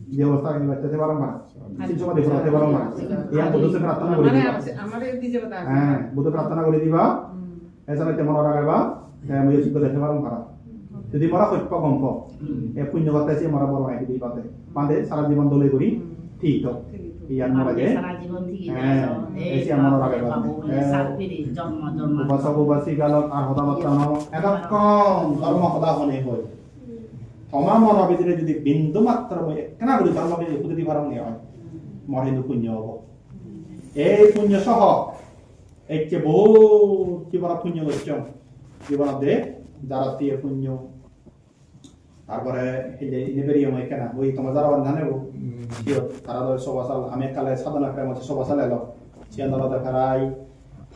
S1: যে অবস্থা নিবাইতে পারম পারা তিন সময় দেখতে পারম পারা ইয়ার বুদ্ধত্ব প্রার্থনা করি দিবা
S2: আমারে দিছে কথা
S1: হ্যাঁ বুদ্ধ প্রার্থনা করে দিবা এছাড়া তেমন রাগাবা মই শিক্ষা দেখতে পারম পারা যদি মরা সত্য গম্প এ পুণ্য কথা আছে মরা বড় হয় দিই পাতে পাতে সারা জীবন দলে করি ঠিক তো ইয়ার মরা গে
S3: সারা জীবন থেকে
S1: এসে আমার রাগাবা
S3: সালপিরি জন্ম জন্ম
S1: বাসি গাল আর হদা মাত্রা ন একদম কম ধর্ম হদা হনে হয় তোমার মন ভিতরে যদি বিন্দু মাত্র মই একনা করে ধর্ম ভিতরে কুদি পারম নে হয় মরে নু পুণ্য হবো এই পুণ্য সহ একে বহু জীবন পুণ্য করছ জীবন দে যারা দিয়ে পুণ্য তারপরে এই যে ইনেবেরিয়াম এখানে ওই তোমার যারা জানে তারা সবাসাল আমি কালে সাধনা করে মধ্যে সবাসাল এলো সিয়ান দলতে ফেরাই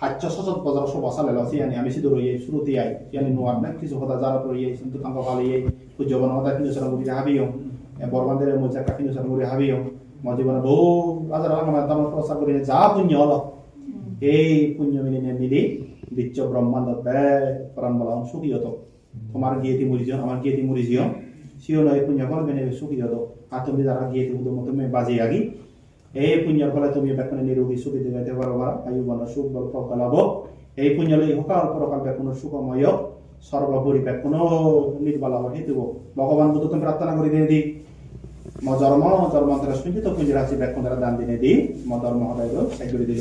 S1: 500 বছর সবাসাল এলো সিয়ানি আমি সিধু রইয়ে শুরুতে আই সিয়ানি নোয়ার না কিছু কথা যারা রইয়ে কিন্তু তাঙ্ক ভালিয়ে পূজ্যবন হতা কিন্তু সরা গুলি হাবিও বরবান্দের মধ্যে একটা কিন্তু সরা গুলি হাবিও মজীবন বহু হাজার আমার দাম প্রসার করে যা পুণ্য হলো এই পুণ্য মিলি বিচ্চ ব্রহ্মাণ্ড প্রাণ বলা সুখী হতো তোমার গিয়েতি মরিজিও আমার গিয়েতি মরিজিও সিও নয় পুণ্য ফল মেনে সুখী হতো আর তুমি যারা গিয়েতি হতো তুমি বাজি আগি এই পুণ্য ফলে তুমি বেকনে নিরোগী সুখী দিতে পারো আয়ু বন সুখ বল প্রকলাব এই পুণ্য লই হকাল প্রকাল বেকন সুখময় সর্বোপরি বেকন নির্বালাব হেতু ভগবান বুদ্ধ তুমি প্রার্থনা করি দিয়ে দি জন্মান্তর শুনছি তো পুঁজি রাশি বেকন দ্বারা দান দিনে দি ধর্ম হদায় সাইড করে দিল